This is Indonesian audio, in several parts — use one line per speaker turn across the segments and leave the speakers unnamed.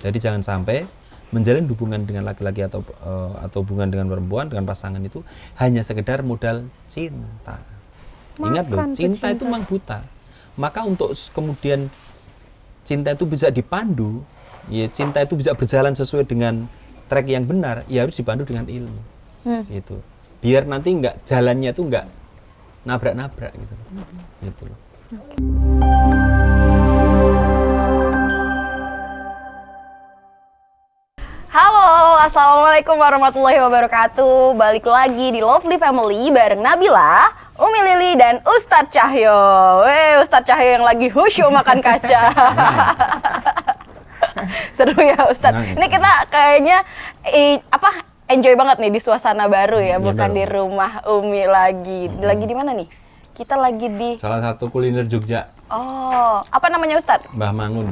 Jadi jangan sampai menjalin hubungan dengan laki-laki atau hubungan dengan perempuan, dengan pasangan itu hanya sekedar modal cinta. Ingat loh, cinta itu memang buta. Maka untuk kemudian cinta itu bisa dipandu, ya cinta itu bisa berjalan sesuai dengan track yang benar, ya harus dipandu dengan ilmu. Gitu. Biar nanti jalannya itu enggak nabrak-nabrak gitu. Gitu loh.
Halo, assalamualaikum warahmatullahi wabarakatuh. Balik lagi di Lovely Family bareng Nabila, Umi Lili, dan Ustadz Cahyo. Ustadz Cahyo yang lagi khusyuk makan kaca. Seru ya Ustadz. Ini kita kayaknya enjoy banget nih di suasana baru ya, bukan di rumah Umi lagi. Lagi di mana nih? Kita lagi di
salah satu kuliner Jogja.
Oh, apa namanya Ustadz?
Mbah Mangun.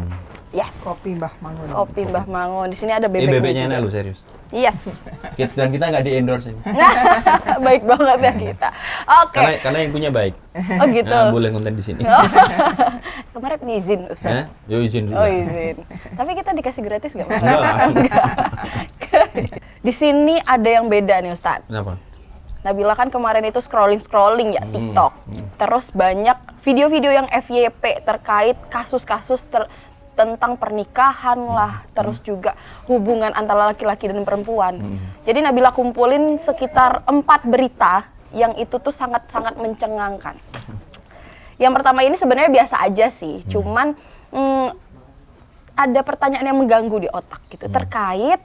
Yes.
Kopi Mbah Mangun.
Kopi Mbah Mangun. Di sini ada bebeknya.
Bebeknya enak lu, serius.
Yes.
Dan kita nggak di-endorse ini.
Baik banget ya kita. Oke.
Karena yang punya baik.
Oh gitu.
Nah, boleh konten di sini.
Kemarin izin Ustaz.
Yo izin juga.
Oh izin. Tapi kita dikasih gratis nggak?
Enggak.
Di sini ada yang beda nih Ustaz.
Kenapa?
Nabila kan kemarin itu scrolling ya TikTok. Terus banyak video-video yang FYP terkait kasus-kasus tentang pernikahan lah, terus juga hubungan antara laki-laki dan perempuan. Jadi Nabila kumpulin sekitar 4 berita yang itu tuh sangat-sangat mencengangkan. Yang pertama ini sebenarnya biasa aja sih, cuman ada pertanyaan yang mengganggu di otak gitu terkait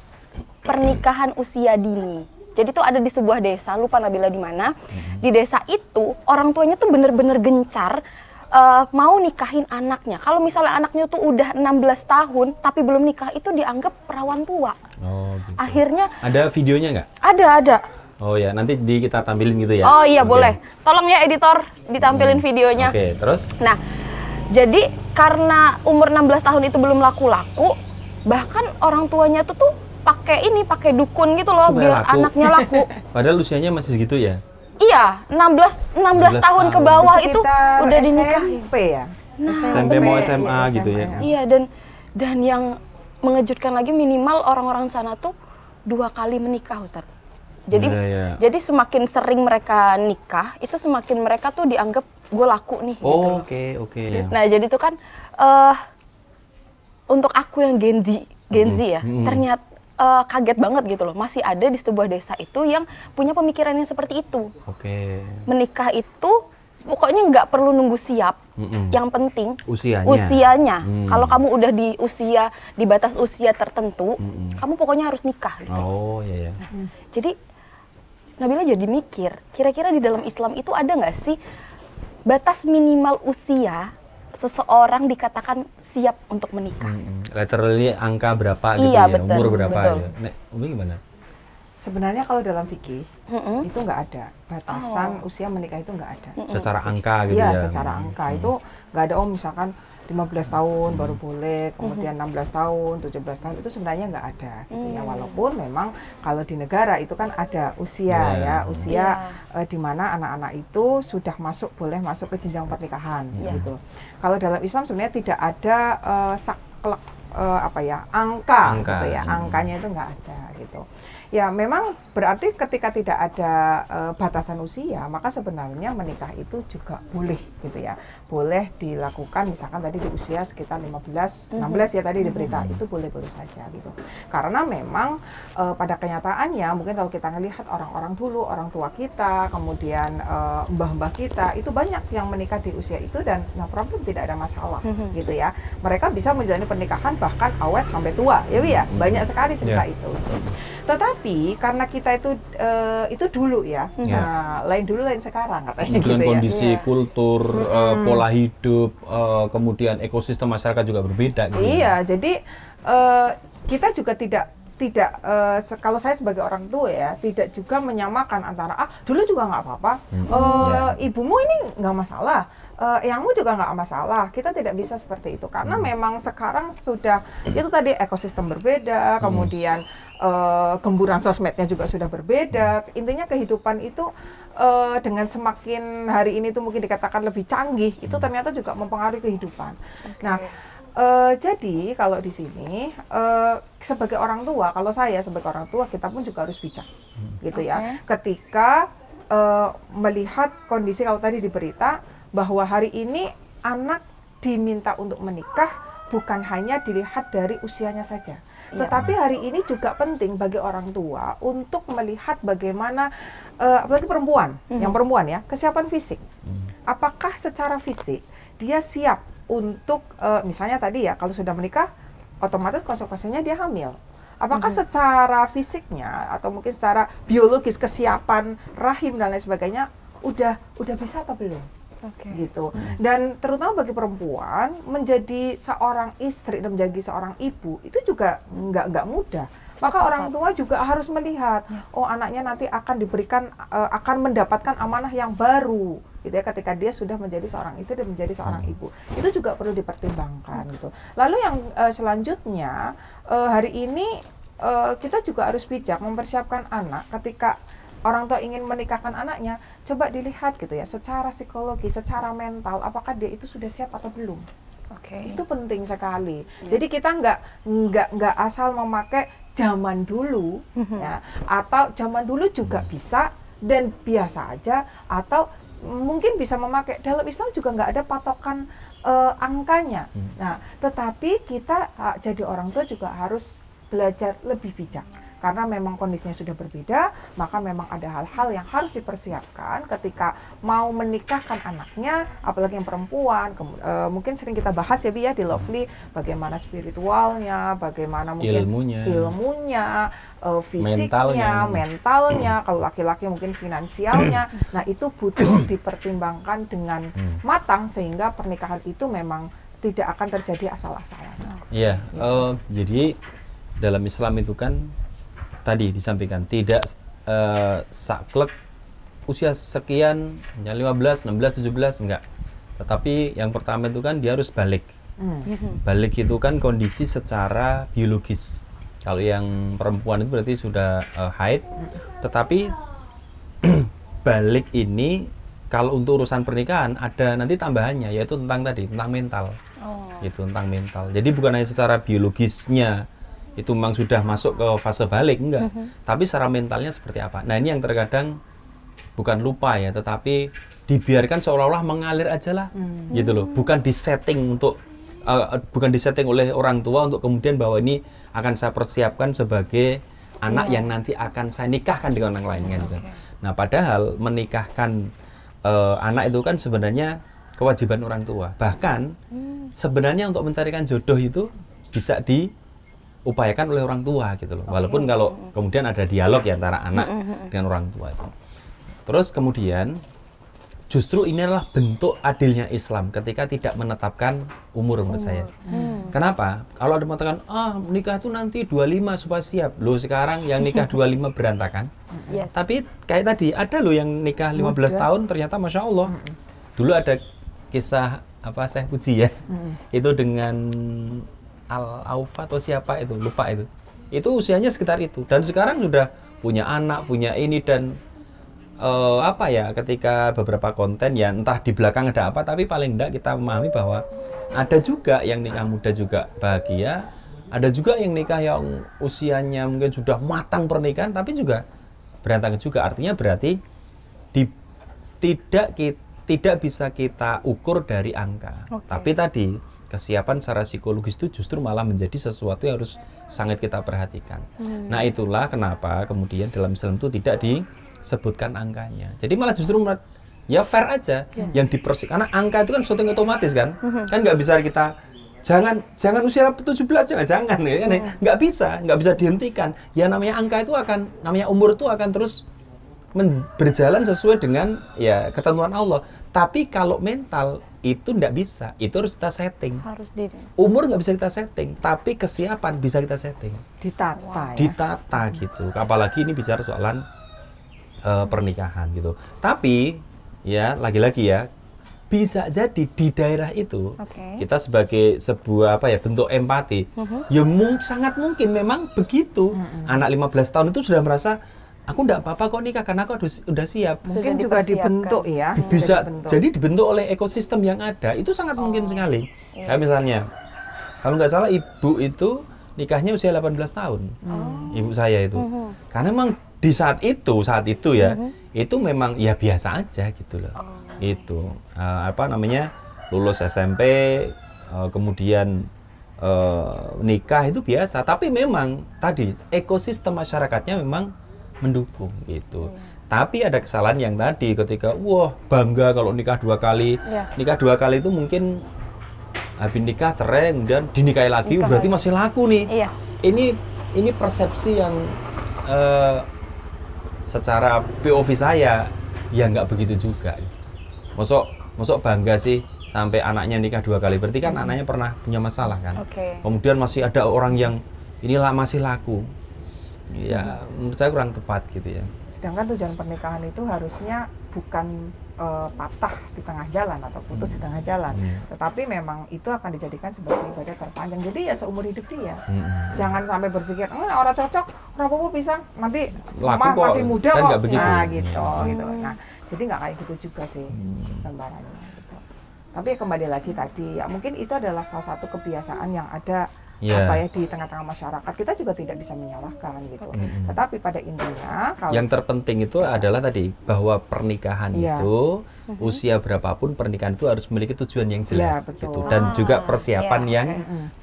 pernikahan usia dini. Jadi tuh ada di sebuah desa, lupa Nabila di mana. Di desa itu orang tuanya tuh bener-bener gencar mau nikahin anaknya. Kalau misalnya anaknya tuh udah 16 tahun tapi belum nikah, itu dianggap perawan tua.
Oh gitu.
Akhirnya
ada videonya nggak?
Ada.
Oh ya, nanti kita tampilin gitu ya.
Oh iya, boleh. Tolong ya editor ditampilin videonya.
Oke, terus?
Nah, jadi karena umur 16 tahun itu belum laku-laku, bahkan orang tuanya tuh pakai dukun gitu loh
supaya
biar
laku.
anaknya laku.
Padahal usianya masih segitu ya?
Iya, 16 tahun ke bawah itu udah dinikahin.
SMP ya?
SMP mau SMA gitu ya?
Iya, dan yang mengejutkan lagi minimal orang-orang sana tuh 2 kali menikah Ustaz. Jadi semakin sering mereka nikah, itu semakin mereka tuh dianggap gue laku nih.
Oh,
gitu.
Oke.
Nah jadi tuh kan untuk aku yang Gen Z ya, ternyata kaget banget gitu loh, masih ada di sebuah desa itu yang punya pemikiran yang seperti itu.
Oke.
Menikah itu pokoknya nggak perlu nunggu siap, yang penting usianya. Kalau kamu udah di batas usia tertentu, kamu pokoknya harus nikah. Gitu.
Oh iya.
Nah, jadi Nabila jadi mikir, kira-kira di dalam Islam itu ada nggak sih batas minimal usia seseorang dikatakan siap untuk menikah?
Literally angka berapa gitu
iya,
ya,
betul,
umur berapa
betul.
ya. Nek, Umi gimana?
Sebenarnya kalau dalam fikih itu nggak ada batasan usia menikah, itu nggak ada.
Secara angka gitu ya?
Iya, secara angka itu nggak ada. Misalkan 15 tahun baru boleh, kemudian 16 tahun, 17 tahun, itu sebenarnya nggak ada gitu ya. Walaupun memang kalau di negara itu kan ada usia usia di mana anak-anak itu sudah boleh masuk ke jenjang pernikahan gitu. Kalau dalam Islam sebenarnya tidak ada angka gitu ya. Angkanya itu nggak ada gitu. Ya memang berarti ketika tidak ada batasan usia, maka sebenarnya menikah itu juga boleh gitu ya. Boleh dilakukan misalkan tadi di usia sekitar 15, 16 ya tadi di berita, itu boleh-boleh saja gitu. Karena memang pada kenyataannya mungkin kalau kita ngelihat orang-orang dulu, orang tua kita, kemudian mbah-mbah kita, itu banyak yang menikah di usia itu dan no problem, tidak ada masalah gitu ya. Mereka bisa menjalani pernikahan bahkan awet sampai tua ya, banyak sekali cerita itu. Tetapi karena kita itu dulu ya, lain dulu lain sekarang katanya
dengan
gitu
kondisi
ya.
kultur, pola hidup, kemudian ekosistem masyarakat juga berbeda gitu.
Iya, jadi kita juga tidak kalau saya sebagai orang tua ya, tidak juga menyamakan antara dulu juga nggak apa-apa, ibumu ini nggak masalah, yangmu juga nggak masalah. Kita tidak bisa seperti itu karena memang sekarang sudah itu tadi ekosistem berbeda, kemudian gemburan sosmednya juga sudah berbeda. Intinya kehidupan itu dengan semakin hari ini tuh mungkin dikatakan lebih canggih, itu ternyata juga mempengaruhi kehidupan. Nah, Jadi kalau di sini sebagai orang tua, kalau saya sebagai orang tua, kita pun juga harus bijak, gitu ya. Ketika melihat kondisi kalau tadi di berita bahwa hari ini anak diminta untuk menikah bukan hanya dilihat dari usianya saja, tetapi hari ini juga penting bagi orang tua untuk melihat bagaimana apalagi perempuan, yang perempuan ya, kesiapan fisik. Apakah secara fisik dia siap untuk misalnya tadi ya, kalau sudah menikah otomatis konsekuensinya dia hamil. Apakah secara fisiknya atau mungkin secara biologis kesiapan rahim dan lain sebagainya udah bisa atau belum? Gitu. Dan terutama bagi perempuan menjadi seorang istri dan menjadi seorang ibu itu juga nggak mudah. Maka orang tua juga harus melihat, oh anaknya nanti akan diberikan akan mendapatkan amanah yang baru, gitu ya, ketika dia sudah menjadi seorang istri dan menjadi seorang ibu. Itu juga perlu dipertimbangkan gitu. Lalu yang selanjutnya hari ini kita juga harus bijak mempersiapkan anak ketika orang tua ingin menikahkan anaknya, coba dilihat gitu ya, secara psikologi, secara mental, apakah dia itu sudah siap atau belum. Itu penting sekali. Jadi kita nggak asal memakai zaman dulu, ya, atau zaman dulu juga bisa dan biasa aja, atau mungkin bisa memakai. Dalam Islam juga nggak ada patokan angkanya. Nah, tetapi kita jadi orang tua juga harus belajar lebih bijak. Karena memang kondisinya sudah berbeda, maka memang ada hal-hal yang harus dipersiapkan ketika mau menikahkan anaknya, apalagi yang perempuan. Mungkin sering kita bahas ya Bi ya di Lovely, bagaimana spiritualnya, bagaimana mungkin ilmunya, fisiknya, mentalnya, kalau laki-laki mungkin finansialnya. Nah itu butuh dipertimbangkan dengan matang sehingga pernikahan itu memang tidak akan terjadi asal-asalan.
Iya, jadi dalam Islam itu kan tadi disampaikan tidak saklek usia sekian, 15, 16, 17 enggak. Tetapi yang pertama itu kan dia harus balik. Balik itu kan kondisi secara biologis. Kalau yang perempuan itu berarti sudah haid. Tetapi balik ini kalau untuk urusan pernikahan ada nanti tambahannya, yaitu tentang mental. Itu tentang mental. Jadi bukan hanya secara biologisnya itu memang sudah masuk ke fase balik, enggak. Tapi secara mentalnya seperti apa. Nah ini yang terkadang bukan lupa ya, tetapi dibiarkan seolah-olah mengalir aja lah, gitu loh. Bukan disetting bukan disetting oleh orang tua untuk kemudian bahwa ini akan saya persiapkan sebagai anak yang nanti akan saya nikahkan dengan orang lain kan. Nah padahal menikahkan anak itu kan sebenarnya kewajiban orang tua. Bahkan sebenarnya untuk mencarikan jodoh itu bisa diupayakan oleh orang tua gitu loh. Walaupun kalau kemudian ada dialog ya antara anak dengan orang tua itu. Terus kemudian justru ini adalah bentuk adilnya Islam ketika tidak menetapkan umur menurut saya. Kenapa? Kalau ada mengatakan, nikah itu nanti 25 supaya siap. Loh sekarang yang nikah 25 berantakan. Tapi kayak tadi ada loh yang nikah 15 tahun ternyata Masya Allah. Dulu ada kisah Syekh Puji ya. Itu dengan Al-Aufa atau siapa itu, lupa itu. Itu usianya sekitar itu. Dan sekarang sudah punya anak, punya ini dan ketika beberapa konten ya entah di belakang ada apa, tapi paling enggak kita memahami bahwa ada juga yang nikah muda juga bahagia, ada juga yang nikah yang usianya mungkin sudah matang pernikahan tapi juga berantakan juga. Artinya berarti tidak bisa kita ukur dari angka. Tapi tadi kesiapan secara psikologis itu justru malah menjadi sesuatu yang harus sangat kita perhatikan. Nah itulah kenapa kemudian dalam Islam itu tidak disebutkan angkanya. Jadi malah justru ya fair aja yang dipersiapkan. Karena angka itu kan sesuatu yang otomatis kan. Kan nggak bisa kita jangan usia 17 jangan ya kan. Nggak bisa dihentikan. Ya namanya angka itu namanya umur itu akan terus berjalan sesuai dengan ya ketentuan Allah. Tapi kalau mental itu enggak bisa, itu harus kita setting. Umur nggak bisa kita setting, tapi kesiapan bisa kita setting. Ditata gitu. Apalagi ini bicara soalan pernikahan gitu. Tapi ya lagi-lagi ya bisa jadi di daerah itu kita sebagai sebuah bentuk empati. Ya sangat mungkin memang begitu. Anak 15 tahun itu sudah merasa aku enggak apa-apa kok nikah karena aku udah siap.
Mungkin juga dibentuk ya.
Bisa jadi dibentuk oleh ekosistem yang ada. Itu sangat mungkin sekali. Kayak misalnya Kalau nggak salah ibu itu nikahnya usia 18 tahun. Ibu saya itu. Karena memang di saat itu ya, itu memang ya biasa aja gitu loh. Itu lulus SMP, kemudian nikah itu biasa. Tapi memang tadi ekosistem masyarakatnya memang mendukung gitu. Tapi ada kesalahan yang tadi ketika wah bangga kalau nikah 2 kali. Nikah 2 kali itu mungkin habis nikah cerai kemudian dinikahi lagi berarti masih laku nih.
Iya.
Ini persepsi yang secara POV saya ya nggak begitu juga. Mosok bangga sih sampai anaknya nikah 2 kali, berarti kan anaknya pernah punya masalah kan. Kemudian masih ada orang yang inilah masih laku. Ya menurut saya kurang tepat gitu ya.
Sedangkan tujuan pernikahan itu harusnya bukan patah di tengah jalan atau putus di tengah jalan, tetapi memang itu akan dijadikan sebagai ibadah terpanjang. Jadi ya seumur hidup dia. Jangan sampai berpikir orang cocok, orang apa bisa nanti mama masih muda
kan
kok.
begitu.
Nah gitu. Nah jadi nggak kayak gitu juga sih gambarannya. Gitu. Tapi kembali lagi tadi ya mungkin itu adalah salah satu kebiasaan yang ada di tengah-tengah masyarakat. Kita juga tidak bisa menyalahkan gitu. Tetapi pada intinya
yang terpenting itu adalah tadi bahwa pernikahan itu usia berapapun pernikahan itu harus memiliki tujuan yang jelas gitu dan juga persiapan yang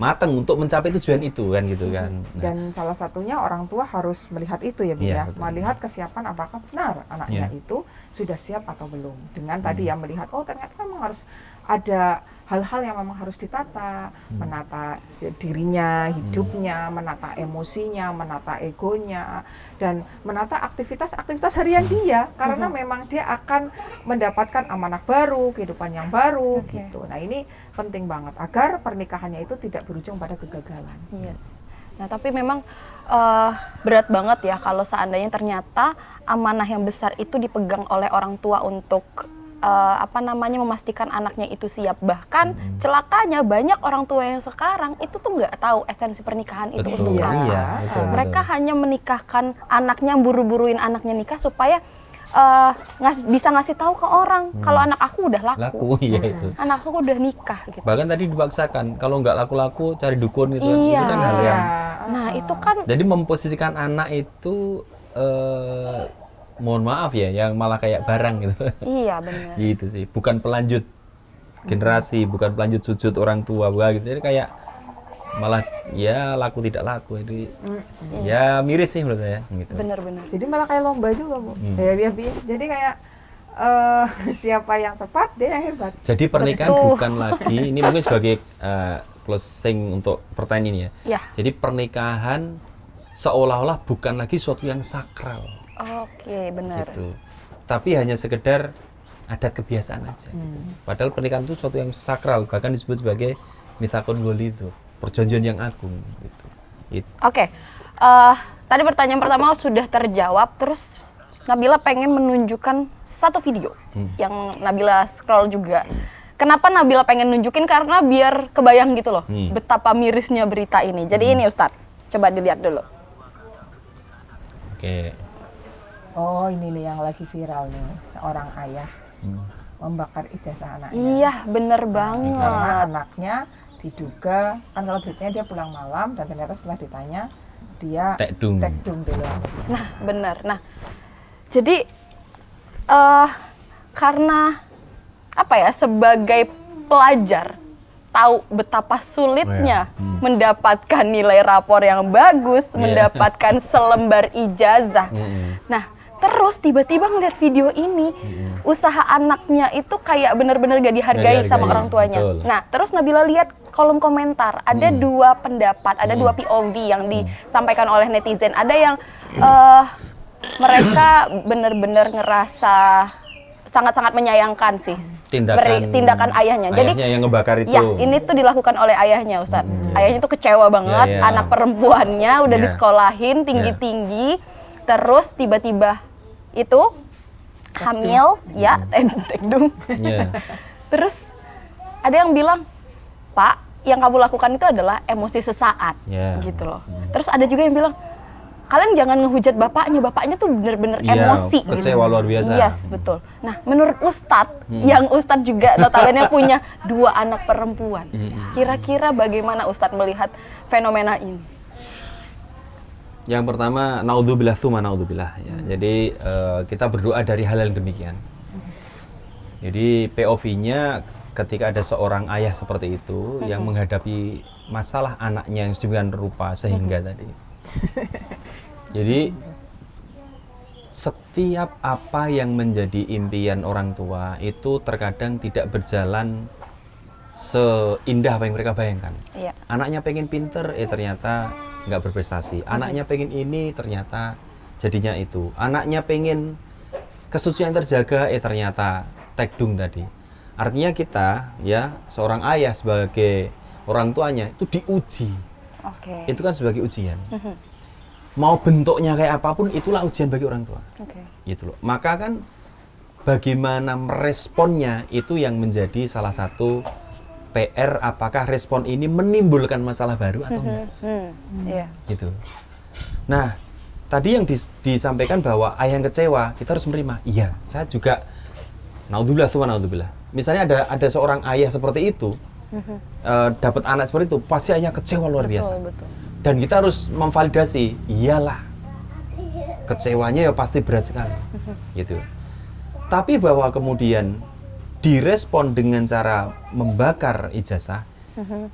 matang untuk mencapai tujuan itu kan gitu kan.
Dan salah satunya orang tua harus melihat itu ya Bu ya, melihat kesiapan apakah benar anaknya itu sudah siap atau belum. Dengan tadi ya melihat ternyata memang harus ada hal-hal yang memang harus ditata, menata dirinya, hidupnya, menata emosinya, menata egonya, dan menata aktivitas harian dia, karena memang dia akan mendapatkan amanah baru, kehidupan yang baru, gitu. Nah ini penting banget agar pernikahannya itu tidak berujung pada kegagalan.
Yes. Nah tapi memang berat banget ya kalau seandainya ternyata amanah yang besar itu dipegang oleh orang tua untuk memastikan anaknya itu siap. Bahkan celakanya banyak orang tua yang sekarang itu tuh nggak tahu esensi pernikahan itu untuk apa. Mereka hanya menikahkan anaknya, buru-buruin anaknya nikah supaya bisa ngasih tahu ke orang kalau anak aku udah laku.
Itu.
Anak aku udah nikah gitu.
Bahkan tadi dipaksakan kalau nggak laku-laku cari dukun gitu kan. Itu kan hal yang
itu kan
jadi memposisikan anak itu mohon maaf ya, yang malah kayak barang gitu.
Iya benar.
Gitu sih, bukan pelanjut generasi, bukan pelanjut sujud orang tua, bukan gitu. Jadi kayak malah ya laku tidak laku, jadi ya miris sih menurut saya. Gitu.
Benar-benar.
Jadi malah kayak lomba juga Bu. Jadi kayak siapa yang cepat dia yang hebat.
Jadi pernikahan bukan lagi, ini mungkin sebagai closing untuk pertanyaan ini ya. Jadi pernikahan seolah-olah bukan lagi sesuatu yang sakral.
Oke, benar.
Gitu. Tapi hanya sekedar adat kebiasaan aja. Gitu. Padahal pernikahan itu sesuatu yang sakral, bahkan disebut sebagai mitsaqun ghalidz, perjanjian yang agung. Gitu.
Oke, tadi pertanyaan pertama sudah terjawab, terus Nabila pengen menunjukkan satu video yang Nabila scroll juga. Kenapa Nabila pengen nunjukin? Karena biar kebayang gitu loh, betapa mirisnya berita ini. Jadi ini Ustadz, coba dilihat dulu.
Oke.
Oh ini nih yang lagi viral nih, seorang ayah membakar ijazah anaknya.
Iya bener banget.
Karena anaknya diduga, kan kalau beritanya dia pulang malam dan ternyata setelah ditanya dia tekdung dulu.
Nah bener, nah jadi karena sebagai pelajar tahu betapa sulitnya mendapatkan nilai rapor yang bagus, mendapatkan selembar ijazah. Nah terus tiba-tiba ngeliat video ini, usaha anaknya itu kayak bener-bener gak dihargai sama orang tuanya.
Betul.
Nah, terus Nabila lihat kolom komentar, ada dua pendapat, ada dua POV yang disampaikan oleh netizen. Ada yang mereka bener-bener ngerasa sangat-sangat menyayangkan sih tindakan ayahnya. Jadi
yang ngebakar itu.
Ya, ini tuh dilakukan oleh ayahnya, Ustadz. Ayahnya tuh kecewa banget, anak perempuannya udah disekolahin tinggi-tinggi, terus tiba-tiba itu hamil, tekdung. Terus ada yang bilang, Pak, yang kamu lakukan itu adalah emosi sesaat, gitu loh. Terus ada juga yang bilang, kalian jangan ngehujat bapaknya tuh bener-bener emosi.
Kecewa luar biasa.
Yes, betul. Nah, menurut Ustadz, yang Ustadz juga notabene punya 2 anak perempuan. Kira-kira bagaimana Ustadz melihat fenomena ini?
Yang pertama, naudzubillah tsumma naudzubillah ya. Jadi kita berdoa dari hal yang demikian. Jadi POV-nya ketika ada seorang ayah seperti itu yang menghadapi masalah anaknya yang sedemikian rupa sehingga tadi. Jadi setiap apa yang menjadi impian orang tua itu terkadang tidak berjalan seindah apa yang mereka bayangkan.
Iya.
Anaknya pengen pinter, ternyata nggak berprestasi. Anaknya pengen ini, ternyata jadinya itu. Anaknya pengen kesucian terjaga, ternyata tekdung tadi. Artinya kita, ya, seorang ayah sebagai orang tuanya itu diuji.
Oke.
Itu kan sebagai ujian. Mau bentuknya kayak apapun, itulah ujian bagi orang tua.
Oke.
Gitu loh. Maka kan bagaimana meresponnya itu yang menjadi salah satu PR, apakah respon ini menimbulkan masalah baru atau enggak.
Iya.
Gitu. Nah, tadi yang disampaikan bahwa ayah yang kecewa, kita harus menerima. Iya, saya juga naudzubillah tsumma naudzubillah. Misalnya ada seorang ayah seperti itu, dapat anak seperti itu, pasti ayahnya kecewa luar biasa.
Betul.
Dan kita harus memvalidasi, iyalah, kecewanya ya pasti berat sekali. Gitu. Tapi bahwa kemudian direspon dengan cara membakar ijazah,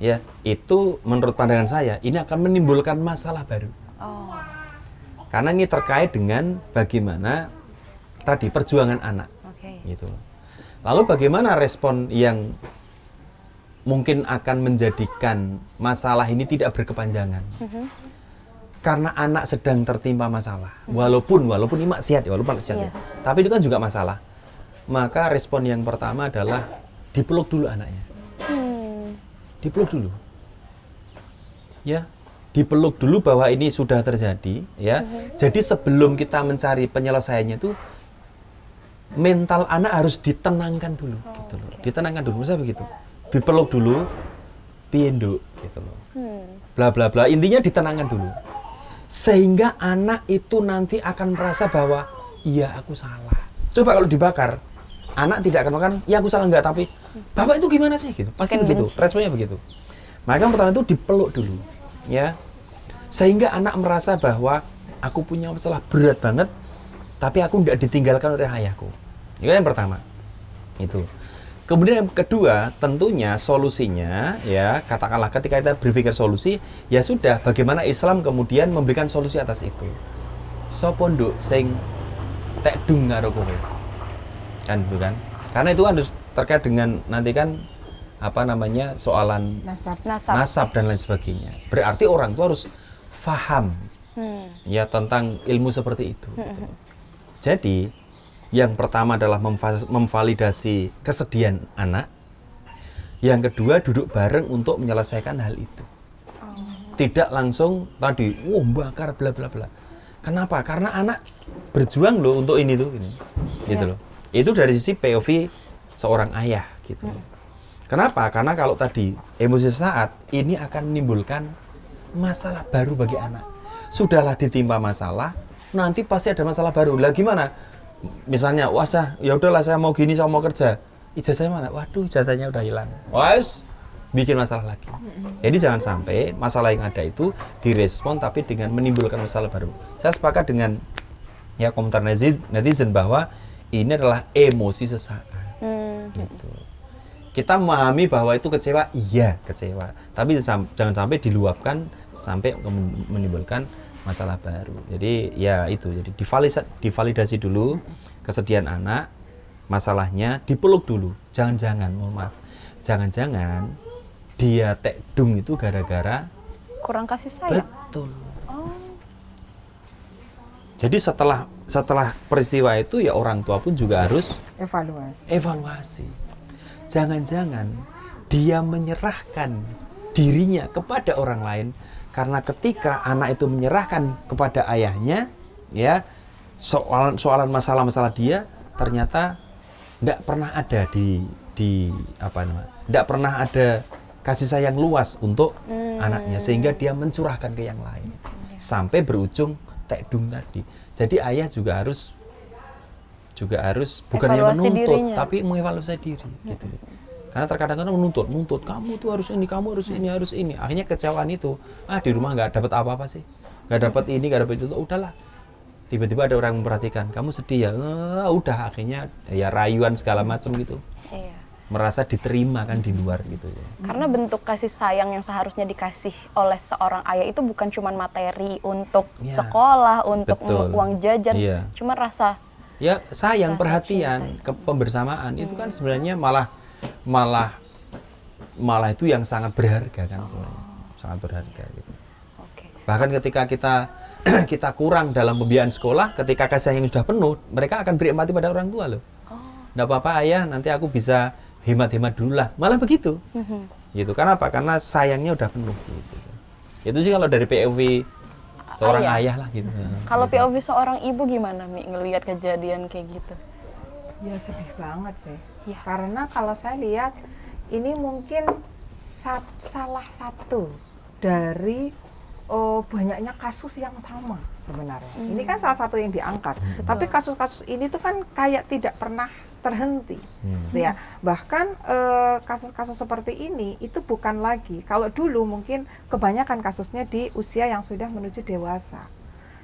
ya itu menurut pandangan saya ini akan menimbulkan masalah baru.
Oh.
Karena ini terkait dengan bagaimana tadi perjuangan anak, gitu. Lalu bagaimana respon yang mungkin akan menjadikan masalah ini tidak berkepanjangan? Karena anak sedang tertimpa masalah, walaupun ini maksiat, ya, tapi itu kan juga masalah. Maka respon yang pertama adalah dipeluk dulu anaknya. Dipeluk dulu. Ya, dipeluk dulu bahwa ini sudah terjadi, ya. Jadi sebelum kita mencari penyelesaiannya itu mental anak harus ditenangkan dulu, gitu loh. Ditenangkan dulu, misalnya begitu. Dipeluk dulu, pienduk, gitu loh. Bla bla bla, intinya ditenangkan dulu. Sehingga anak itu nanti akan merasa bahwa iya aku salah. Coba kalau dibakar, anak tidak akan makan, ya aku salah enggak, tapi bapak itu gimana sih gitu. Pasti begitu, responnya begitu. Maka yang pertama itu dipeluk dulu, ya. Sehingga anak merasa bahwa aku punya masalah berat banget, tapi aku tidak ditinggalkan oleh ayahku. Itu yang pertama. Itu. Kemudian yang kedua, tentunya solusinya, ya, katakanlah ketika kita berpikir solusi, ya sudah, bagaimana Islam kemudian memberikan solusi atas itu. Sopo nduk sing tekdung karo kowe. Kan itu kan, karena itu kan harus terkait dengan nanti kan soalan nasab dan lain sebagainya. Berarti orang tua harus faham ya tentang ilmu seperti itu. Gitu. Jadi yang pertama adalah memvalidasi kesedihan anak, yang kedua duduk bareng untuk menyelesaikan hal itu. Tidak langsung tadi bakar bla bla bla. Kenapa? Karena anak berjuang loh untuk ini tuh ini. Gitu loh. Itu dari sisi POV seorang ayah gitu. Kenapa? Karena kalau tadi emosi sesaat ini akan menimbulkan masalah baru bagi anak. Sudahlah ditimpa masalah, nanti pasti ada masalah baru. Lah gimana? Misalnya, wah ya udahlah saya mau gini, saya mau kerja. Ijazahnya mana? Waduh, ijazahnya udah hilang. Wes, bikin masalah lagi. Jadi jangan sampai masalah yang ada itu direspon tapi dengan menimbulkan masalah baru. Saya sepakat dengan ya komentar netizen bahwa ini adalah emosi sesaat. Gitu. Kita memahami bahwa itu kecewa, iya kecewa. Tapi jangan sampai diluapkan sampai menimbulkan masalah baru. Jadi ya itu, jadi divalidasi dulu kesedihan anak, masalahnya dipeluk dulu. Jangan-jangan, mohon maaf, jangan-jangan dia tekdung itu gara-gara
kurang kasih sayang.
Betul. Jadi setelah peristiwa itu ya orang tua pun juga harus evaluasi. Jangan-jangan dia menyerahkan dirinya kepada orang lain karena ketika anak itu menyerahkan kepada ayahnya, ya soalan masalah-masalah dia ternyata tidak pernah ada tidak pernah ada kasih sayang luas untuk anaknya sehingga dia mencurahkan ke yang lain sampai berujung tekdung tadi. Jadi ayah juga harus bukannya
Evaluasi
menuntut
dirinya.
tapi mengevaluasi diri gitu. Karena terkadang menuntut kamu tuh harus ini, kamu harus ini, harus ini. Akhirnya kecewaan itu, di rumah nggak dapat apa-apa sih, nggak dapat ini, nggak dapat itu, udahlah. Tiba-tiba ada orang memperhatikan, kamu sedih ya, udah akhirnya ya rayuan segala macam gitu.
Iya.
Merasa diterima kan di luar gitu ya.
Karena bentuk kasih sayang yang seharusnya dikasih oleh seorang ayah itu bukan cuma materi untuk
Iya.
sekolah, untuk
Betul.
uang jajan,
Iya.
cuma rasa
Ya sayang,
Rasa
perhatian, pembersamaan itu kan sebenarnya malah itu yang sangat berharga kan sebenarnya, sangat berharga gitu.
oke.
Bahkan ketika kita kurang dalam pembiayaan sekolah, ketika kasih sayang yang sudah penuh, mereka akan beri empati pada orang tua loh. Nggak apa-apa ayah, nanti aku bisa hemat-hemat dulu lah, malah begitu. Gitu. Karena apa? Karena sayangnya udah penuh gitu. Itu sih kalau dari POV seorang ayah lah gitu.
Kalau POV seorang ibu gimana Mi ngelihat kejadian kayak gitu?
Ya sedih banget sih.
Iya.
Karena kalau saya lihat ini mungkin salah satu dari banyaknya kasus yang sama sebenarnya. Ini kan salah satu yang diangkat. Tapi kasus-kasus ini tuh kan kayak tidak pernah terhenti, gitu ya. Bahkan kasus-kasus seperti ini itu bukan lagi, kalau dulu mungkin kebanyakan kasusnya di usia yang sudah menuju dewasa.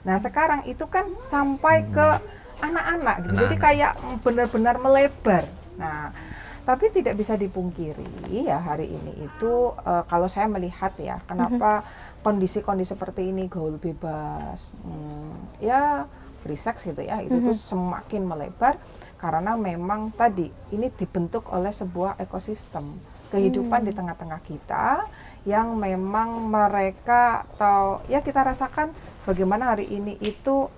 Nah sekarang itu kan sampai ke anak-anak, gitu. Jadi kayak benar-benar melebar. Nah tapi tidak bisa dipungkiri ya hari ini itu kalau saya melihat ya kenapa kondisi-kondisi seperti ini, gaul bebas, ya free sex gitu ya, itu tuh semakin melebar. Karena memang tadi ini dibentuk oleh sebuah ekosistem kehidupan di tengah-tengah kita yang memang mereka atau ya kita rasakan bagaimana hari ini itu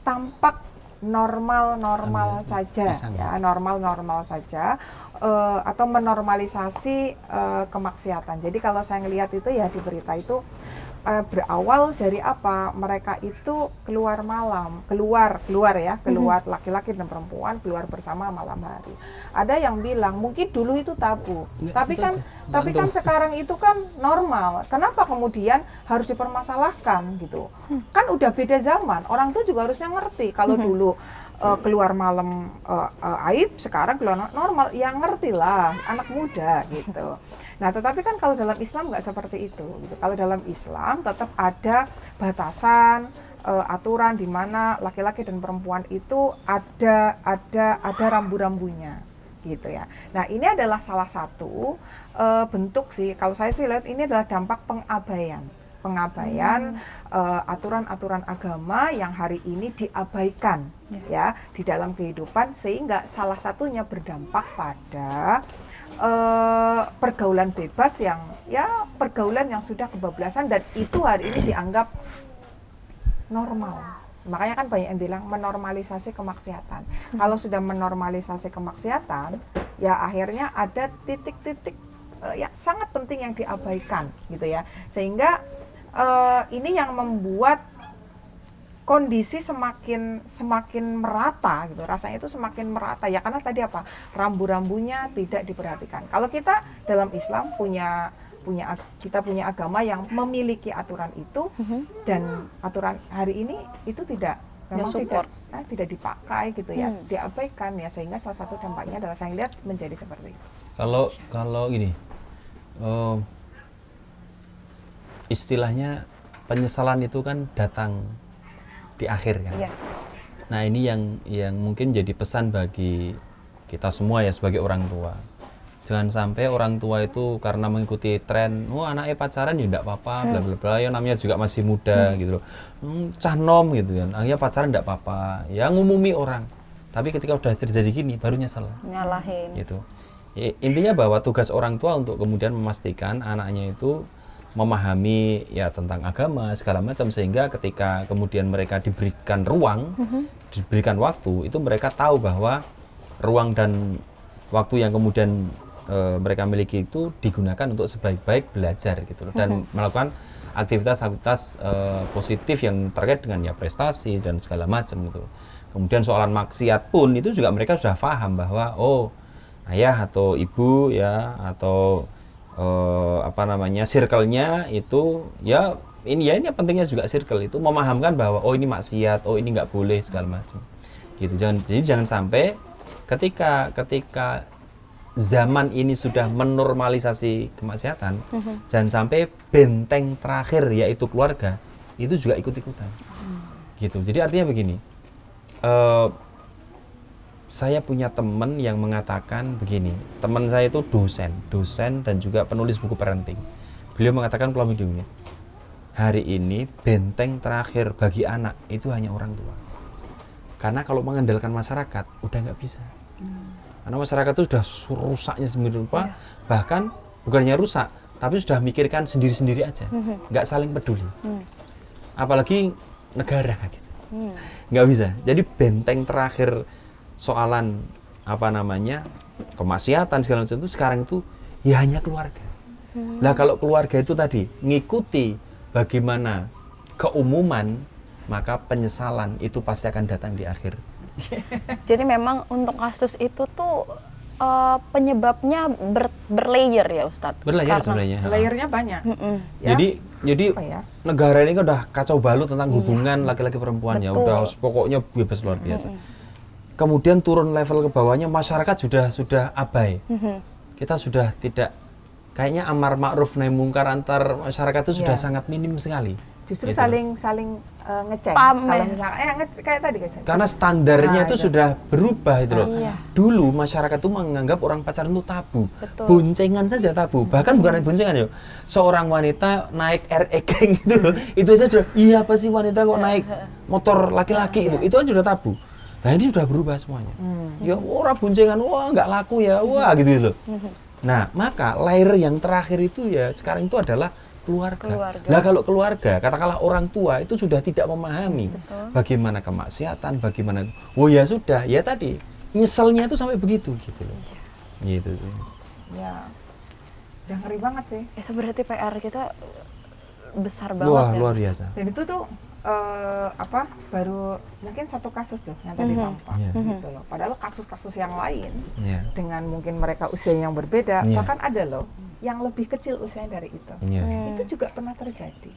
tampak normal saja ya, normal saja atau menormalisasi kemaksiatan. Jadi kalau saya ngelihat itu ya di berita itu berawal dari apa? Mereka itu keluar malam, keluar laki-laki dan perempuan keluar bersama malam hari. Ada yang bilang mungkin dulu itu tabu, tapi kan sekarang itu kan normal. Kenapa kemudian harus dipermasalahkan gitu? Kan udah beda zaman. Orang tuh juga harusnya ngerti kalau dulu keluar malam aib, sekarang keluar normal. Ya ngertilah anak muda gitu. Nah, tetapi kan kalau dalam Islam nggak seperti itu. Gitu. Kalau dalam Islam tetap ada batasan, aturan di mana laki-laki dan perempuan itu ada rambu-rambunya, gitu ya. Nah, ini adalah salah satu bentuk sih. Kalau saya sih lihat ini adalah dampak pengabaian aturan-aturan agama yang hari ini diabaikan ya di dalam kehidupan, sehingga salah satunya berdampak pada pergaulan bebas pergaulan yang sudah kebablasan dan itu hari ini dianggap normal. Makanya kan banyak yang bilang menormalisasi kemaksiatan. Kalau sudah menormalisasi kemaksiatan, ya akhirnya ada titik-titik ya sangat penting yang diabaikan gitu ya. Sehingga ini yang membuat kondisi semakin merata gitu, rasanya itu semakin merata ya, karena tadi apa, rambu-rambunya tidak diperhatikan. Kalau kita dalam Islam punya agama yang memiliki aturan itu dan aturan hari ini itu tidak dipakai gitu ya, diabaikan ya, sehingga salah satu dampaknya adalah saya lihat menjadi seperti itu.
Kalau gini, istilahnya penyesalan itu kan datang di akhir kan.
Iya.
Nah ini yang mungkin jadi pesan bagi kita semua ya sebagai orang tua. Jangan sampai orang tua itu karena mengikuti tren, anaknya pacaran ya enggak apa-apa, bla bla bla, ya namanya juga masih muda gitu loh. Cah nom gitu kan. Akhirnya pacaran enggak apa-apa. Ya ngumumi orang. Tapi ketika udah terjadi gini baru nyesel.
Nyalahin.
Gitu. Intinya bahwa tugas orang tua untuk kemudian memastikan anaknya itu memahami ya tentang agama segala macam, sehingga ketika kemudian mereka diberikan ruang, diberikan waktu, itu mereka tahu bahwa ruang dan waktu yang kemudian mereka miliki itu digunakan untuk sebaik-baik belajar gitu loh, dan melakukan aktivitas-aktivitas positif yang terkait dengan ya prestasi dan segala macam gitu. Kemudian soalan maksiat pun itu juga mereka sudah paham bahwa ayah atau ibu ya atau circle-nya itu ya ini pentingnya juga circle itu memahamkan bahwa oh ini maksiat, oh ini nggak boleh segala macam. Gitu. Jangan sampai ketika zaman ini sudah menormalisasi kemaksiatan, jangan sampai benteng terakhir yaitu keluarga itu juga ikut-ikutan. Gitu. Jadi artinya begini. Saya punya teman yang mengatakan begini. Teman saya itu dosen dan juga penulis buku parenting. Beliau mengatakan pola hidupnya. Hari ini benteng terakhir bagi anak itu hanya orang tua. Karena kalau mengandalkan masyarakat udah nggak bisa. Karena masyarakat itu sudah rusaknya sendiri rupa, bahkan bukannya rusak, tapi sudah mikirkan sendiri-sendiri aja, nggak saling peduli. Apalagi negara gitu, nggak bisa. Jadi benteng terakhir soalan kemaksiatan segala macam itu sekarang itu ya hanya keluarga. Nah kalau keluarga itu tadi ngikuti bagaimana keumuman, maka penyesalan itu pasti akan datang di akhir.
Jadi memang untuk kasus itu tuh penyebabnya berlayer ya Ustadz?
Berlayer sebenarnya.
Layernya banyak.
Ya? Jadi negara ini kan udah kacau balau tentang hubungan laki-laki perempuan. Ya udah pokoknya bebas luar biasa. Kemudian turun level ke bawahnya masyarakat sudah abai. Kita sudah tidak, kayaknya amar ma'ruf nahi mungkar antar masyarakat itu sudah sangat minim sekali.
Justru
gitu.
saling ngecek.
Pamer.
Kalau misalnya kayak tadi guys.
Karena standarnya itu sudah berubah itu loh.
Iya.
Dulu masyarakat itu menganggap orang pacaran itu tabu.
Betul.
Boncengan saja tabu. Bahkan bukan boncengan ya. Seorang wanita naik ekeng itu loh. Itu aja sudah, iya apa sih wanita kok naik motor laki-laki itu. Itu kan sudah tabu. Nah ini sudah berubah semuanya. Ya orang boncengan, wah nggak laku ya, wah gitu loh. Nah maka layer yang terakhir itu ya sekarang itu adalah keluarga. Nah kalau keluarga, katakanlah orang tua itu sudah tidak memahami bagaimana kemaksiatan, bagaimana, oh ya sudah, ya tadi nyeselnya itu sampai begitu gitu loh. Gitu sih.
Ya, udah ngeri banget sih.
Itu berarti PR kita besar banget.
Wah,
ya.
luar biasa.
Dan itu tuh baru mungkin satu kasus tuh yang tadi tampak gitu loh. Padahal kasus-kasus yang lain dengan mungkin mereka usia yang berbeda, bahkan ada loh yang lebih kecil usianya dari itu. Itu juga pernah terjadi.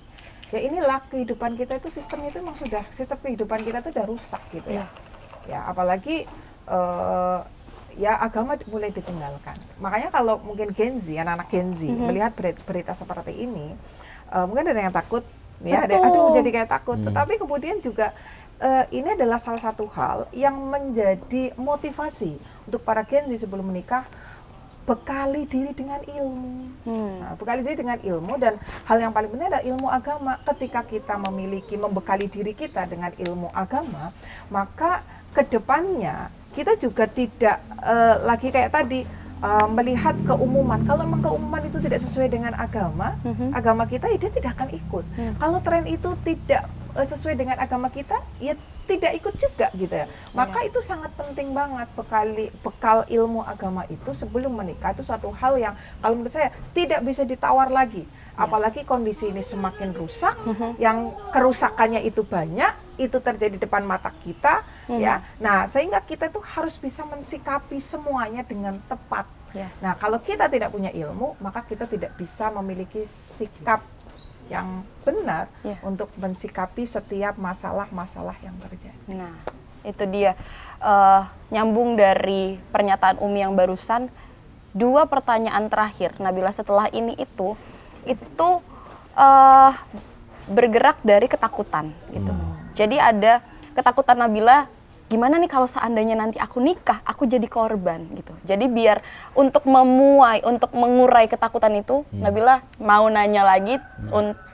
Ya inilah kehidupan kita itu sistemnya itu memang sudah, sistem kehidupan kita itu udah rusak gitu ya. Ya apalagi ya agama mulai ditinggalkan. Makanya kalau mungkin Gen Z, anak-anak Gen Z melihat berita seperti ini, mungkin ada yang takut. Ya, aduh jadi kayak takut. Tetapi kemudian juga ini adalah salah satu hal yang menjadi motivasi untuk para Gen Z sebelum menikah, bekali diri dengan ilmu. Nah, bekali diri dengan ilmu, dan hal yang paling penting adalah ilmu agama. Ketika kita membekali diri kita dengan ilmu agama, maka kedepannya kita juga tidak lagi kayak tadi melihat keumuman. Kalau memang keumuman itu tidak sesuai dengan agama kita, ya dia tidak akan ikut. Kalau tren itu tidak sesuai dengan agama kita, ya tidak ikut juga gitu ya. Maka itu sangat penting banget bekal ilmu agama itu sebelum menikah. Itu suatu hal yang kalau menurut saya tidak bisa ditawar lagi. Apalagi kondisi ini semakin rusak, yang kerusakannya itu banyak, itu terjadi depan mata kita, ya. Nah, sehingga kita itu harus bisa mensikapi semuanya dengan tepat. Nah, kalau kita tidak punya ilmu, maka kita tidak bisa memiliki sikap yang benar untuk mensikapi setiap masalah-masalah yang terjadi.
Nah, itu dia nyambung dari pernyataan Umi yang barusan. 2 pertanyaan terakhir, Nabila, setelah ini itu bergerak dari ketakutan gitu. Jadi ada ketakutan Nabila, gimana nih kalau seandainya nanti aku nikah, aku jadi korban gitu. Jadi biar untuk mengurai ketakutan itu, Nabila mau nanya lagi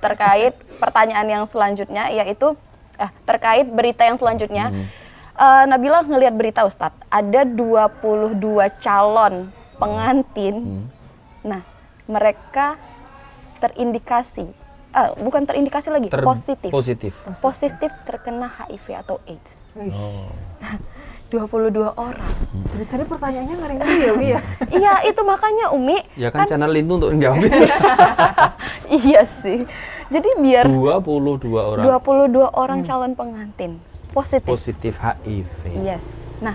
terkait pertanyaan yang selanjutnya, yaitu terkait berita yang selanjutnya. Nabila ngelihat berita Ustadz, ada 22 calon pengantin. Nah, mereka terindikasi, bukan terindikasi lagi, positif terkena HIV atau AIDS. 22 orang.
Dari tadi pertanyaannya ngeri-ngeri ya, Umi ya?
Iya, itu makanya Umi.
Ya kan channel Lintu untuk menjawab.
Iya sih. Jadi biar
22
orang calon pengantin positif
HIV.
Yes. Nah,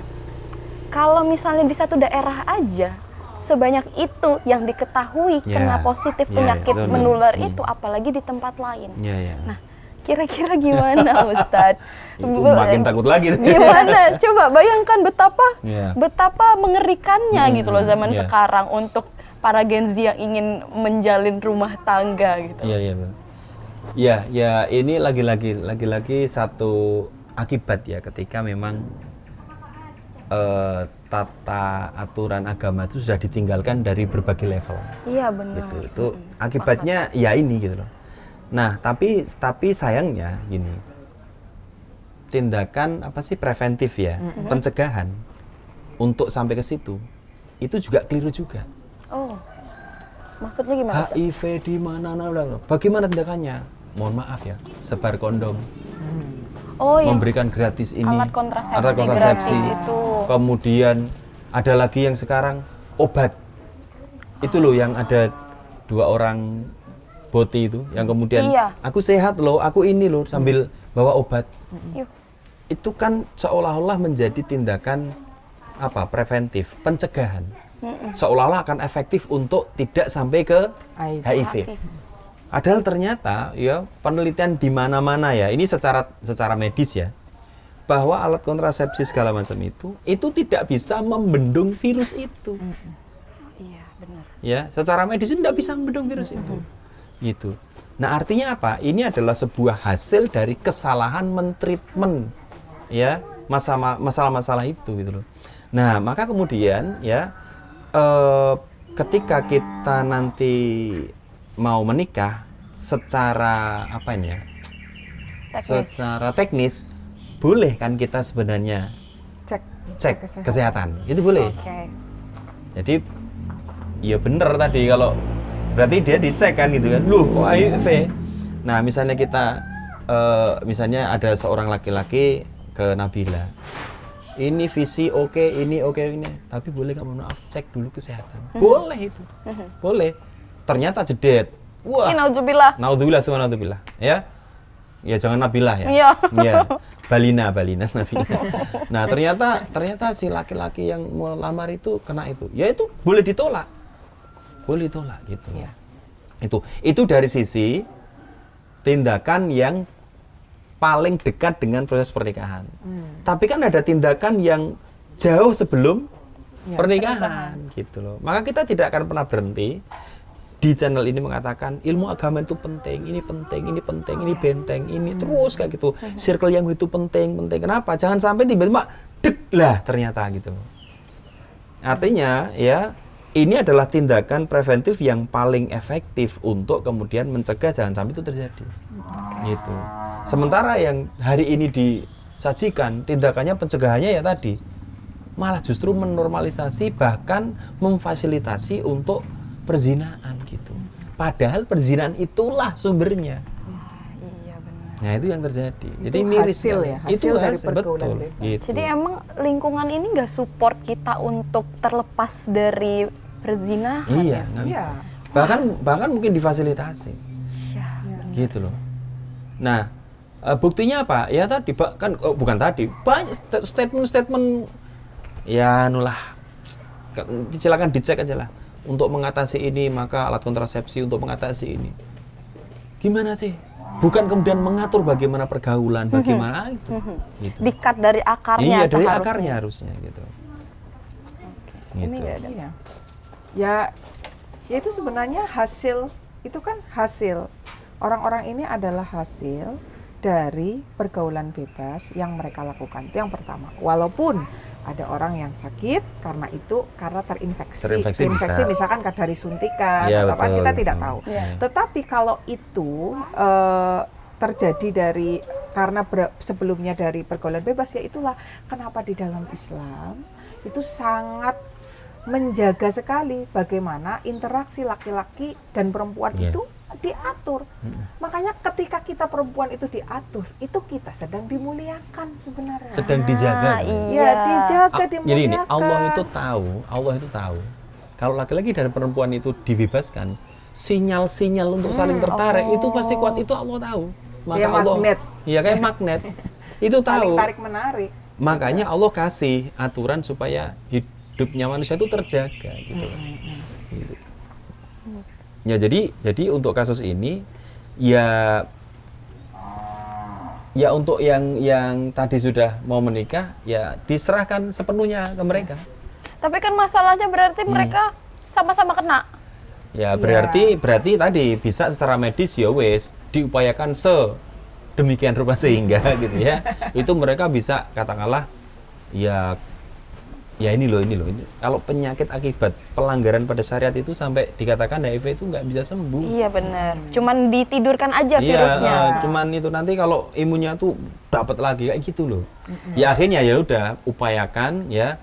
kalau misalnya di satu daerah aja sebanyak itu yang diketahui kena positif penyakit
itu,
menular itu, apalagi di tempat lain.
Ya.
Nah, kira-kira gimana Ustadz?
Itu makin takut lagi.
Gimana? Coba bayangkan
Iya.
betapa mengerikannya gitu loh zaman
Iya.
sekarang untuk para Gen Z yang ingin menjalin rumah tangga gitu.
Iya, benar. Ya, ini lagi-lagi satu akibat ya ketika memang tata aturan agama itu sudah ditinggalkan dari berbagai level.
Iya benar.
Gitu. Itu akibatnya ya ini gitu loh. Nah, tapi sayangnya gini. Tindakan apa sih preventif ya, pencegahan untuk sampai ke situ itu juga keliru juga.
Oh. Maksudnya gimana? Ustaz?
HIV di mana? Bagaimana tindakannya? Mohon maaf ya, sebar kondom.
Oh, yang
Memberikan gratis ini,
alat kontrasepsi gratis itu.
Kemudian ada lagi yang sekarang obat. Itu loh yang ada 2 orang boti itu yang kemudian
Iya.
aku sehat loh, aku ini loh sambil bawa obat.
Yuk.
Itu kan seolah-olah menjadi tindakan apa? Preventif, pencegahan. Seolah-olah akan efektif untuk tidak sampai ke
AIDS.
HIV. Padahal ternyata ya penelitian di mana-mana ya, ini secara medis ya, bahwa alat kontrasepsi segala macam itu tidak bisa membendung virus itu.
Iya, benar.
Ya, secara medis itu tidak bisa membendung virus itu. Gitu. Nah, artinya apa? Ini adalah sebuah hasil dari kesalahan mentreatment ya, masalah-masalah itu gitu loh. Nah, maka kemudian ya ketika kita nanti mau menikah secara apa ini ya? Secara teknis boleh kan kita sebenarnya cek kesehatan. Itu boleh.
Oke.
Jadi ya bener tadi kalau berarti dia dicek kan gitu kan. Loh, kok HIV? Nah, misalnya kita misalnya ada seorang laki-laki ke Nabila. Ini visi oke, ini, tapi boleh nggak, mohon maaf, cek dulu kesehatan. Boleh itu. Boleh. Ternyata jedet. Wah.
Nauzubillah.
Naudzubillah. Ya. Ya jangan Nabilah ya.
Iya.
Ya. Balina Nabilah. Nah, ternyata si laki-laki yang melamar itu kena itu. Ya itu boleh ditolak. Boleh ditolak gitu.
Iya.
Itu dari sisi tindakan yang paling dekat dengan proses pernikahan. Tapi kan ada tindakan yang jauh sebelum pernikahan gitu loh. Maka kita tidak akan pernah berhenti di channel ini mengatakan ilmu agama itu penting, ini benteng, ini terus kayak gitu. Circle yang itu penting. Kenapa? Jangan sampai tiba-tiba dek lah ternyata gitu. Artinya ya ini adalah tindakan preventif yang paling efektif untuk kemudian mencegah jangan sampai itu terjadi. Gitu. Sementara yang hari ini disajikan tindakannya pencegahannya ya tadi malah justru menormalisasi bahkan memfasilitasi untuk perzinaan gitu. Padahal perzinahan itulah sumbernya.
Iya benar.
Nah, itu yang terjadi.
Itu
Jadi miris
hasil
kan?
ya, hasil dari pergaulan
betul.
bebas.
Gitu.
Jadi emang lingkungan ini nggak support kita untuk terlepas dari perzinahan
Iya,
ya?
nggak
Iya.
bisa. Bahkan mungkin difasilitasi.
Iya.
Gitu loh. Nah, buktinya apa? Ya tadi kan bukan tadi, banyak statement ya nulah. Silakan dicek aja lah. Untuk mengatasi ini maka alat kontrasepsi untuk mengatasi ini. Gimana sih? Bukan kemudian mengatur bagaimana pergaulan, bagaimana itu. Gitu.
Dikat dari akarnya.
Iya, dari
seharusnya.
akarnya harusnya gitu.
Ini
Gitu.
nggak ada.
Iya. Ya itu sebenarnya hasil, itu kan hasil. Orang-orang ini adalah hasil dari pergaulan bebas yang mereka lakukan. Itu yang pertama. Walaupun ada orang yang sakit karena terinfeksi
bisa.
misalkan dari suntikan
Ya,
atau apa,
betul.
kita tidak tahu.
Ya.
Tetapi kalau itu terjadi karena sebelumnya dari pergaulan bebas, ya itulah kenapa di dalam Islam itu sangat menjaga sekali bagaimana interaksi laki-laki dan perempuan
Yes.
itu diatur. Makanya ketika kita perempuan itu diatur, itu kita sedang dimuliakan sebenarnya.
Sedang dijaga.
Iya.
Ya, dijaga,
Jadi ini
dimuliakan.
Allah itu tahu. Kalau laki-laki dan perempuan itu dibebaskan, sinyal-sinyal untuk saling tertarik itu pasti kuat. Itu Allah tahu. Maka
Kayak
Allah,
magnet.
Iya kayak magnet. Itu
Saling
tahu.
tarik menarik.
Makanya Allah kasih aturan supaya hidupnya manusia itu terjaga gitu. Gitu. Ya jadi untuk kasus ini ya untuk yang tadi sudah mau menikah ya diserahkan sepenuhnya ke mereka.
Tapi kan masalahnya berarti mereka sama-sama kena.
Ya berarti tadi bisa secara medis ya wes diupayakan sedemikian rupa sehingga gitu ya. Itu mereka bisa katakanlah ya ini loh kalau penyakit akibat pelanggaran pada syariat itu sampai dikatakan HIV itu nggak bisa sembuh.
Iya benar. Cuman ditidurkan aja virusnya.
Cuman itu nanti kalau imunnya tuh dapat lagi kayak gitu loh. Ya akhirnya ya udah upayakan ya.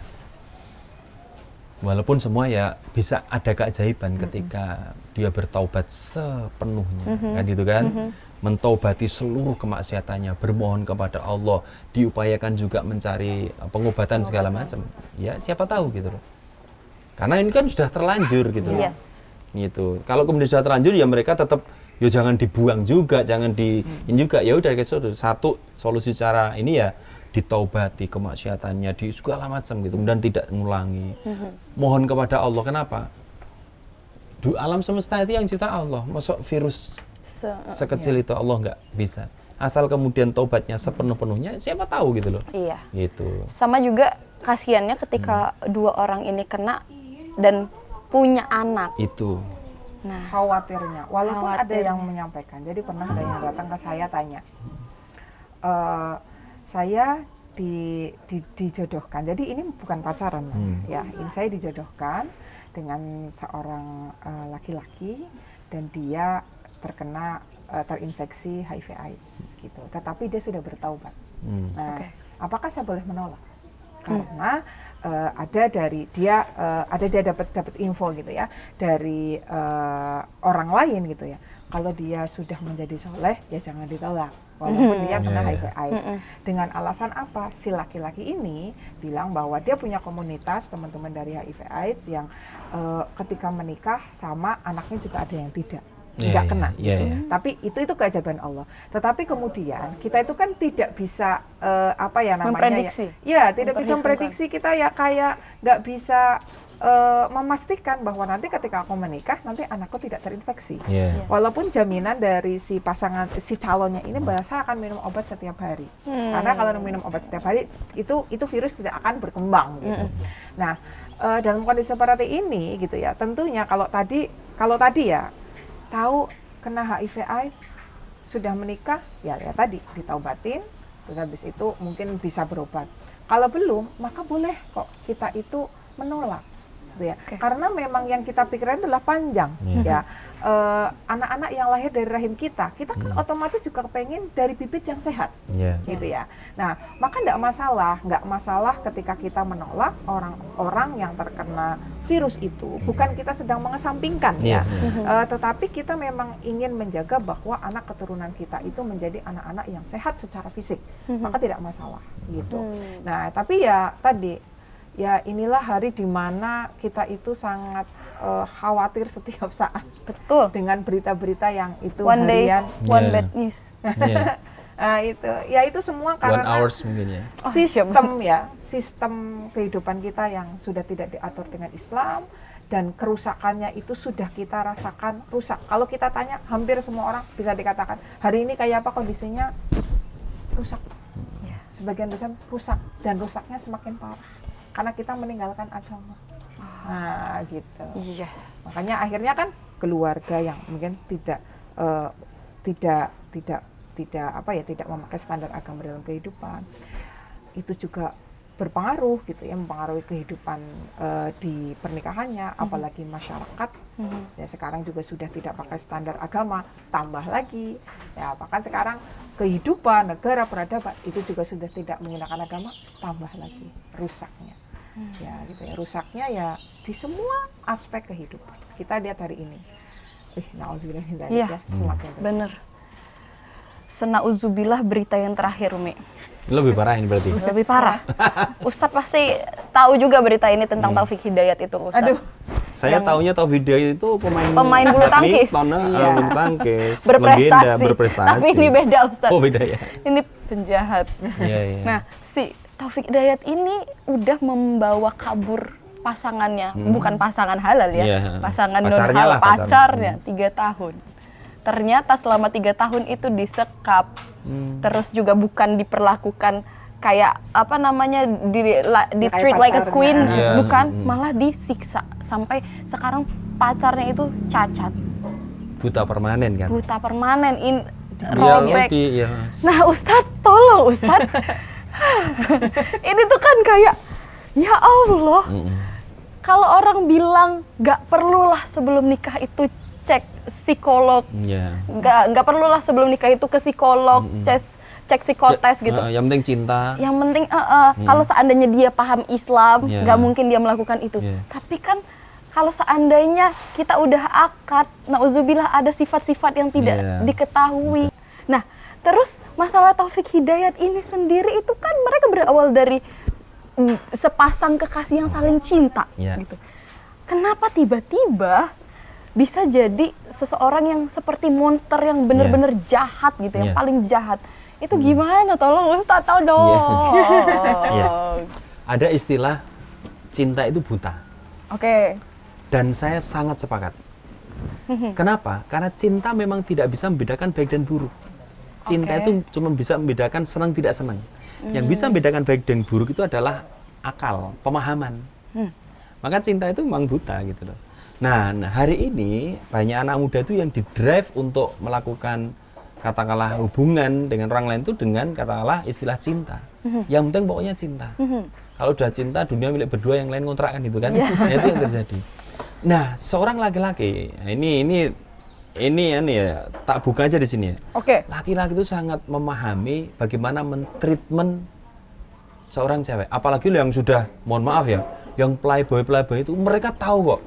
Walaupun semua ya bisa ada keajaiban ketika dia bertaubat sepenuhnya, kan gitu kan? Mentaubati seluruh kemaksiatannya, bermohon kepada Allah, diupayakan juga mencari pengobatan segala macam. Ya siapa tahu gitu loh. Karena ini kan sudah terlanjur gitu loh. Gitu. Kalau kemudian sudah terlanjur ya mereka tetap ya jangan dibuang juga, jangan ini juga. Ya udah kayak satu solusi cara ini ya ditaubati kemaksiatannya di segala macam gitu dan tidak mengulangi. Mohon kepada Allah. Kenapa? Alam semesta itu yang cipta Allah. Masuk virus sekecil itu Allah nggak bisa. Asal kemudian taubatnya sepenuh-penuhnya, siapa tahu gitu loh.
Iya.
Gitu.
Sama juga kasihannya ketika dua orang ini kena dan punya anak.
Itu.
Nah,
Khawatirnya, walaupun ada yang menyampaikan. Jadi pernah ada yang datang ke saya tanya, saya dijodohkan. Jadi ini bukan pacaran, ya. Ini saya dijodohkan dengan seorang laki-laki dan dia terkena terinfeksi HIV/AIDS gitu. Tetapi dia sudah bertaubat. Nah, apakah saya boleh menolak? Karena ada dari dia dapat info gitu ya dari orang lain gitu ya. Kalau dia sudah menjadi soleh ya jangan ditolak. Walaupun dia kena HIV/AIDS. Dengan alasan apa? Si laki-laki ini bilang bahwa dia punya komunitas teman-teman dari HIV/AIDS yang ketika menikah sama anaknya juga ada yang tidak kena. Tapi itu keajaiban Allah. Tetapi kemudian kita itu kan tidak bisa
memprediksi.
Tidak bisa memprediksi, kita ya kayak nggak bisa memastikan bahwa nanti ketika aku menikah nanti anakku tidak terinfeksi. Walaupun jaminan dari si pasangan si calonnya ini bahwa saya akan minum obat setiap hari. Karena kalau minum obat setiap hari itu virus tidak akan berkembang gitu. Nah, dalam kondisi seperti ini gitu ya, tentunya kalau tadi ya tahu kena HIV/AIDS sudah menikah ya tadi ditaubatin, terus habis itu mungkin bisa berobat. Kalau belum maka boleh kok kita itu menolak. Ya. Karena memang yang kita pikirkan adalah panjang ya. Anak-anak yang lahir dari rahim kita kan otomatis juga pengen dari bibit yang sehat gitu ya. Nah maka nggak masalah ketika kita menolak orang-orang yang terkena virus itu, bukan kita sedang mengesampingkan ya, tetapi kita memang ingin menjaga bahwa anak keturunan kita itu menjadi anak-anak yang sehat secara fisik, maka tidak masalah gitu. Nah tapi ya tadi ya inilah hari di mana kita itu sangat khawatir setiap saat.
Betul.
Dengan berita-berita yang itu
one
harian.
One bad news.
Itu semua karena
1 hours mungkin ya.
Sistem kehidupan kita yang sudah tidak diatur dengan Islam dan kerusakannya itu sudah kita rasakan rusak. Kalau kita tanya hampir semua orang bisa dikatakan hari ini kayak apa kondisinya rusak. Sebagian besar rusak dan rusaknya semakin parah. Karena kita meninggalkan agama, nah gitu. Makanya akhirnya kan keluarga yang mungkin tidak memakai standar agama dalam kehidupan itu juga berpengaruh gitu ya, mempengaruhi kehidupan di pernikahannya, apalagi masyarakat. Ya sekarang juga sudah tidak pakai standar agama, tambah lagi ya bahkan sekarang kehidupan negara peradaban itu juga sudah tidak menggunakan agama, tambah lagi rusaknya. Ya gitu ya, rusaknya ya di semua aspek kehidupan. Kita lihat hari ini. Nauzubillah min dzalik ya, semakin besar.
Bener. Senauzubillah berita yang terakhir, Umi.
Lebih parah ini berarti.
Lebih parah. Ustadz pasti tahu juga berita ini tentang Taufik Hidayat itu, Ustadz.
Aduh.
Saya taunya Taufik Hidayat itu pemain
bulu tangkis.
Bulu tangkis.
Berprestasi. Tapi ini beda, Ustadz.
Oh, beda ya.
Ini penjahat.
Iya.
Nah, si Taufik Hidayat ini udah membawa kabur pasangannya, bukan pasangan halal ya,
Iya.
pasangan non
Pacarnya
halal,
lah, pacarnya.
pacarnya 3 tahun. Ternyata selama 3 tahun itu disekap, terus juga bukan diperlakukan kayak apa namanya di
Kayak
treat like a
pacarnya.
queen,
Iya.
bukan, malah disiksa sampai sekarang pacarnya itu cacat,
Buta permanen kan.
buta permanen,
Iya,
robek.
iya.
Nah, Ustadz, tolong Ustadz. Ini tuh kan kayak, ya Allah. Kalau orang bilang nggak perlulah sebelum nikah itu cek psikolog,
Iya.
nggak perlulah sebelum nikah itu ke psikolog, cek psikotes gitu.
Yang penting cinta.
Yang penting, kalau seandainya dia paham Islam,
Iya.
nggak mungkin dia melakukan itu.
Iya.
Tapi kan kalau seandainya kita udah akad, nauzubillah ada sifat-sifat yang tidak
Iya.
diketahui. Nah, terus masalah Taufik Hidayat ini sendiri itu kan mereka berawal dari sepasang kekasih yang saling cinta.
Iya.
Gitu. Kenapa tiba-tiba bisa jadi seseorang yang seperti monster yang benar-benar jahat gitu, yang
Iya.
paling jahat? Itu gimana? Tolong Ustaz tahu dong.
Iya. Ada istilah cinta itu buta.
Oke.
Dan saya sangat sepakat. Kenapa? Karena cinta memang tidak bisa membedakan baik dan buruk. Cinta
Oke.
itu cuma bisa membedakan senang tidak senang. Yang bisa membedakan baik dan buruk itu adalah akal, pemahaman. Maka cinta itu memang buta gitu loh. Nah, hari ini banyak anak muda itu yang didrive untuk melakukan katakanlah hubungan dengan orang lain itu dengan katakanlah istilah cinta. Yang penting pokoknya cinta. Kalau udah cinta, dunia milik berdua, yang lain ngontrak kan gitu kan. Nah, itu yang terjadi. Nah, seorang laki-laki, ini ya, tak buka aja di sini ya.
Oke.
Laki-laki itu sangat memahami bagaimana mentreatment seorang cewek. Apalagi yang sudah, mohon maaf ya, yang playboy itu mereka tahu kok.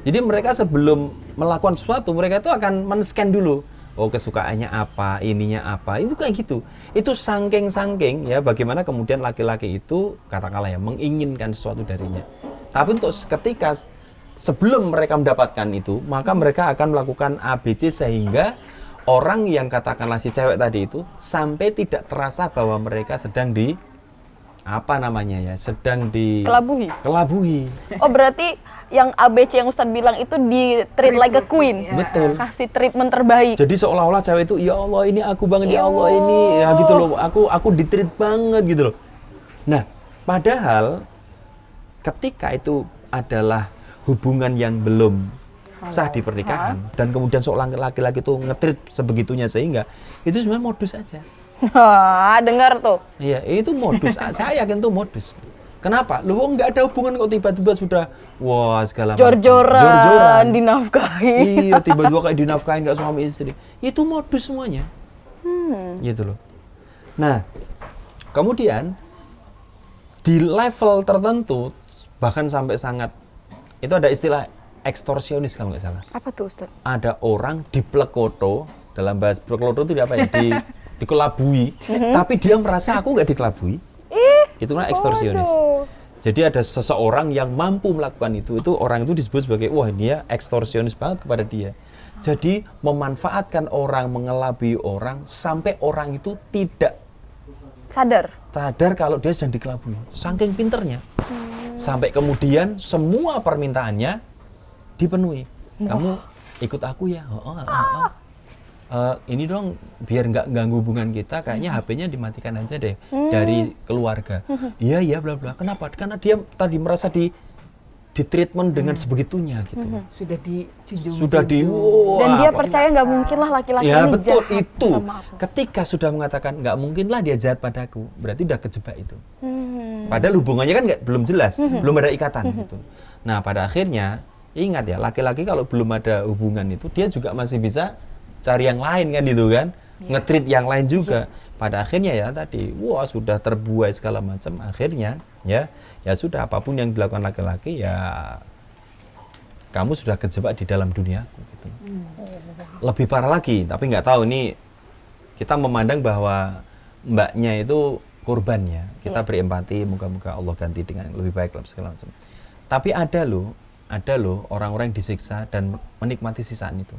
Jadi mereka sebelum melakukan sesuatu, mereka itu akan men-scan dulu. Oh, kesukaannya apa, ininya apa, itu kayak gitu. Itu saking ya, bagaimana kemudian laki-laki itu katakanlah ya menginginkan sesuatu darinya. Tapi untuk ketika sebelum mereka mendapatkan itu, maka mereka akan melakukan ABC sehingga orang yang katakanlah si cewek tadi itu sampai tidak terasa bahwa mereka sedang sedang kelabui.
Oh, berarti yang ABC yang Ustadz bilang itu di treat like a queen.
Betul.
Kasih treatment terbaik.
Jadi seolah-olah cewek itu, ya Allah ini aku banget, ya Allah ini, ya gitu loh, aku ditreat banget gitu loh. Nah, padahal ketika itu adalah hubungan yang belum sah di pernikahan dan kemudian seorang laki-laki itu nge-treat sebegitunya sehingga itu sebenarnya modus aja.
Dengar tuh.
Iya, itu modus. Saya yakin itu modus. Kenapa? Lu nggak ada hubungan kok tiba-tiba sudah wah segala macam.
Jor-joran, dinafkahi.
Iya, tiba-tiba kayak dinafkahin nggak suami istri. Itu modus semuanya. Gitu loh. Nah, kemudian di level tertentu bahkan sampai sangat itu ada istilah ekstorsionis kalau nggak salah.
Apa tuh Ustaz?
Ada orang diplekoto, dalam bahasa plekoto itu apa ya? Dikelabui, tapi dia merasa aku nggak dikelabui. Itu kan ekstorsionis. Jadi ada seseorang yang mampu melakukan itu orang itu disebut sebagai wah dia ekstorsionis banget kepada dia. Jadi memanfaatkan orang, mengelabui orang sampai orang itu tidak
Sadar
kalau dia sedang dikelabui. Saking pinternya. Sampai kemudian semua permintaannya dipenuhi. Kamu ikut aku ya? Ini dong biar nggak ganggu hubungan kita, kayaknya HP-nya dimatikan aja deh dari keluarga. Iya bla bla. Kenapa? Karena dia tadi merasa di treatment dengan sebegitunya gitu.
Sudah dijunjung.
dan dia percaya nggak mungkin lah laki-laki
Ya
ini
betul
jahat
itu.
sama aku.
Ketika sudah mengatakan nggak mungkin lah dia jahat padaku, berarti udah kejebak itu. Padahal hubungannya kan belum jelas, belum ada ikatan gitu. Nah pada akhirnya ingat ya, laki-laki kalau belum ada hubungan itu dia juga masih bisa cari yang lain kan gitu kan, nge-treat yang lain juga. Pada akhirnya ya tadi, wah sudah terbuai segala macam. Akhirnya ya sudah apapun yang dilakukan laki-laki ya kamu sudah kejebak di dalam duniaku gitu. Lebih parah lagi, tapi nggak tahu ini kita memandang bahwa mbaknya itu korbannya. Kita berempati, moga-moga Allah ganti dengan lebih baik dalam segala macam. Tapi ada loh orang-orang yang disiksa dan menikmati siksaan itu.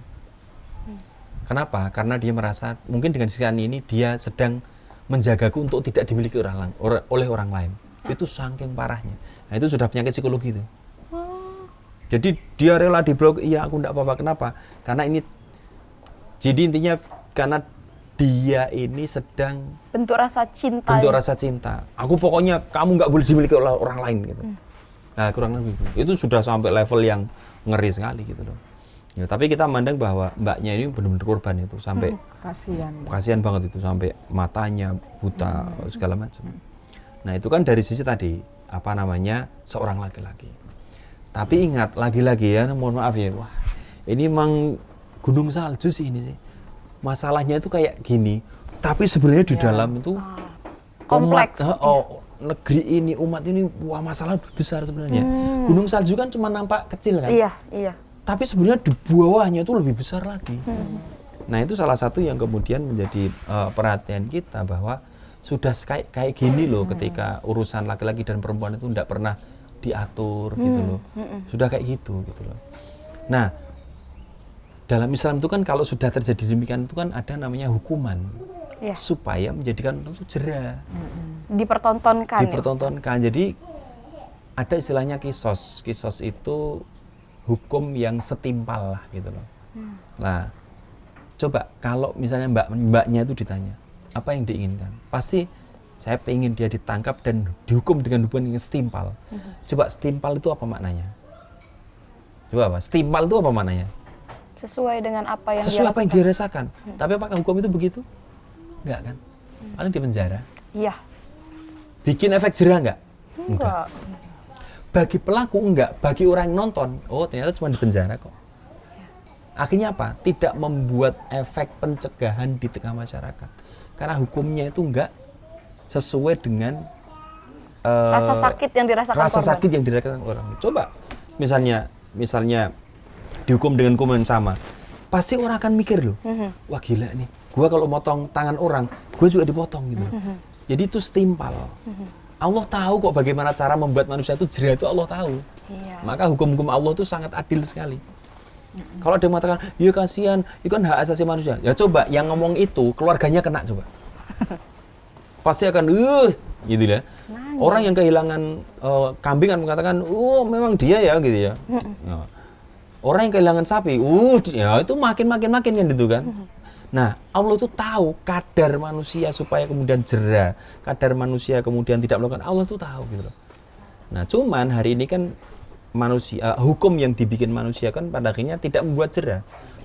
Kenapa? Karena dia merasa mungkin dengan siksaan ini dia sedang menjagaku untuk tidak dimiliki oleh orang lain. Itu saking parahnya. Nah, itu sudah penyakit psikologi itu. Jadi dia rela diblokir, iya aku enggak apa-apa. Kenapa? Karena ini, jadi intinya karena dia ini sedang
bentuk rasa cinta.
bentuk rasa cinta. Aku pokoknya kamu nggak boleh dimiliki oleh orang lain gitu. Nah kurang lebih itu sudah sampai level yang ngeri sekali gitu loh. Ya, tapi kita memandang bahwa mbaknya ini benar-benar korban itu sampai kasihan banget itu, sampai matanya buta segala macam. Nah itu kan dari sisi tadi apa namanya seorang laki-laki. Tapi ingat lagi-lagi ya, mohon maaf ya, wah ini emang gunung salju sih ini sih. Masalahnya itu kayak gini, tapi sebenarnya di dalam itu
kompleks.
Negeri ini, umat ini, wah masalah besar sebenarnya. Gunung salju kan cuma nampak kecil kan?
Iya, iya.
Tapi sebenarnya di bawahnya itu lebih besar lagi. Nah itu salah satu yang kemudian menjadi perhatian kita bahwa sudah kayak gini loh ketika urusan laki-laki dan perempuan itu tidak pernah diatur gitu loh. Sudah kayak gitu loh. Nah dalam Islam itu kan kalau sudah terjadi demikian itu kan ada namanya hukuman supaya menjadikan itu jera, dipertontonkan. Jadi ada istilahnya kisos itu hukum yang setimpal lah gitu loh. Nah coba kalau misalnya mbaknya itu ditanya apa yang diinginkan, pasti saya pengen dia ditangkap dan dihukum dengan hukuman yang setimpal. Coba setimpal itu apa maknanya? Coba apa? Setimpal itu apa maknanya?
Sesuai dengan apa yang
dia rasakan. Tapi apakah hukum itu begitu? Enggak kan? Paling di penjara.
Iya.
Bikin efek jera enggak?
Enggak.
Bagi pelaku enggak, bagi orang yang nonton, oh ternyata cuma di penjara kok. Akhirnya apa? Tidak membuat efek pencegahan di tengah masyarakat. Karena hukumnya itu enggak sesuai dengan
rasa sakit yang dirasakan
orang. Coba misalnya dihukum dengan hukuman yang sama, pasti orang akan mikir loh, wah gila nih, gua kalau motong tangan orang, gua juga dipotong gitu. Jadi itu setimpal. Allah tahu kok bagaimana cara membuat manusia itu jera, itu Allah tahu. Maka hukum-hukum Allah itu sangat adil sekali. Kalau ada yang mengatakan, ya kasihan, itu kan hak asasi manusia. Ya coba yang ngomong itu keluarganya kena coba. Pasti akan gitu ya. Orang yang kehilangan kambing kan mengatakan, memang dia ya gitu ya. Orang yang kehilangan sapi, ya itu makin kan gitu kan. Nah, Allah itu tahu kadar manusia supaya kemudian jera, kadar manusia kemudian tidak melakukan, Allah itu tahu gitu loh. Nah, cuman hari ini kan manusia, hukum yang dibikin manusia kan pada akhirnya tidak membuat jera,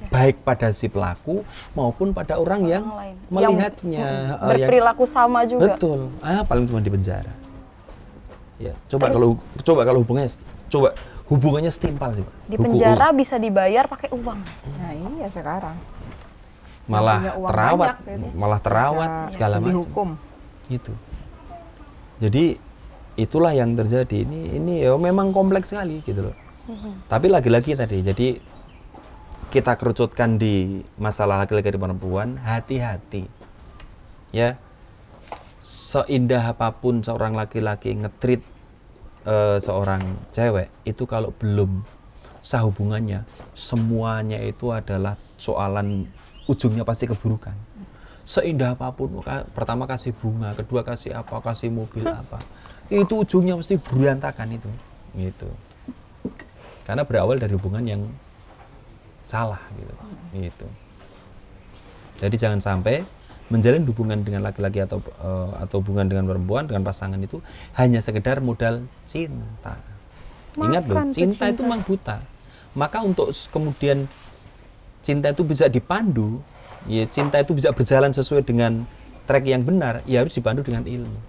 baik pada si pelaku maupun pada orang yang melihatnya,
berperilaku sama juga.
Betul, paling cuma di penjara. Ya, coba kalau hubungannya setimpal juga.
Di penjara bisa dibayar pakai uang.
Nah iya sekarang.
Malah terawat segala macam.
Dihukum.
Gitu. Jadi itulah yang terjadi. Ini ya memang kompleks sekali gitu loh. Tapi lagi-lagi tadi, jadi kita kerucutkan di masalah laki-laki dan perempuan, hati-hati. Ya. Seindah apapun seorang laki-laki nge-treat seorang cewek itu, kalau belum sah hubungannya, semuanya itu adalah soalan ujungnya pasti keburukan. Seindah apapun, pertama kasih bunga, kedua kasih apa, kasih mobil apa, itu ujungnya mesti berantakan itu, gitu. Karena berawal dari hubungan yang salah, gitu. Jadi jangan sampai menjalin hubungan dengan laki-laki atau hubungan dengan perempuan, dengan pasangan itu hanya sekedar modal cinta. Ingat loh, cinta itu memang buta. Maka untuk kemudian cinta itu bisa dipandu, ya cinta itu bisa berjalan sesuai dengan track yang benar, ya harus dipandu dengan ilmu.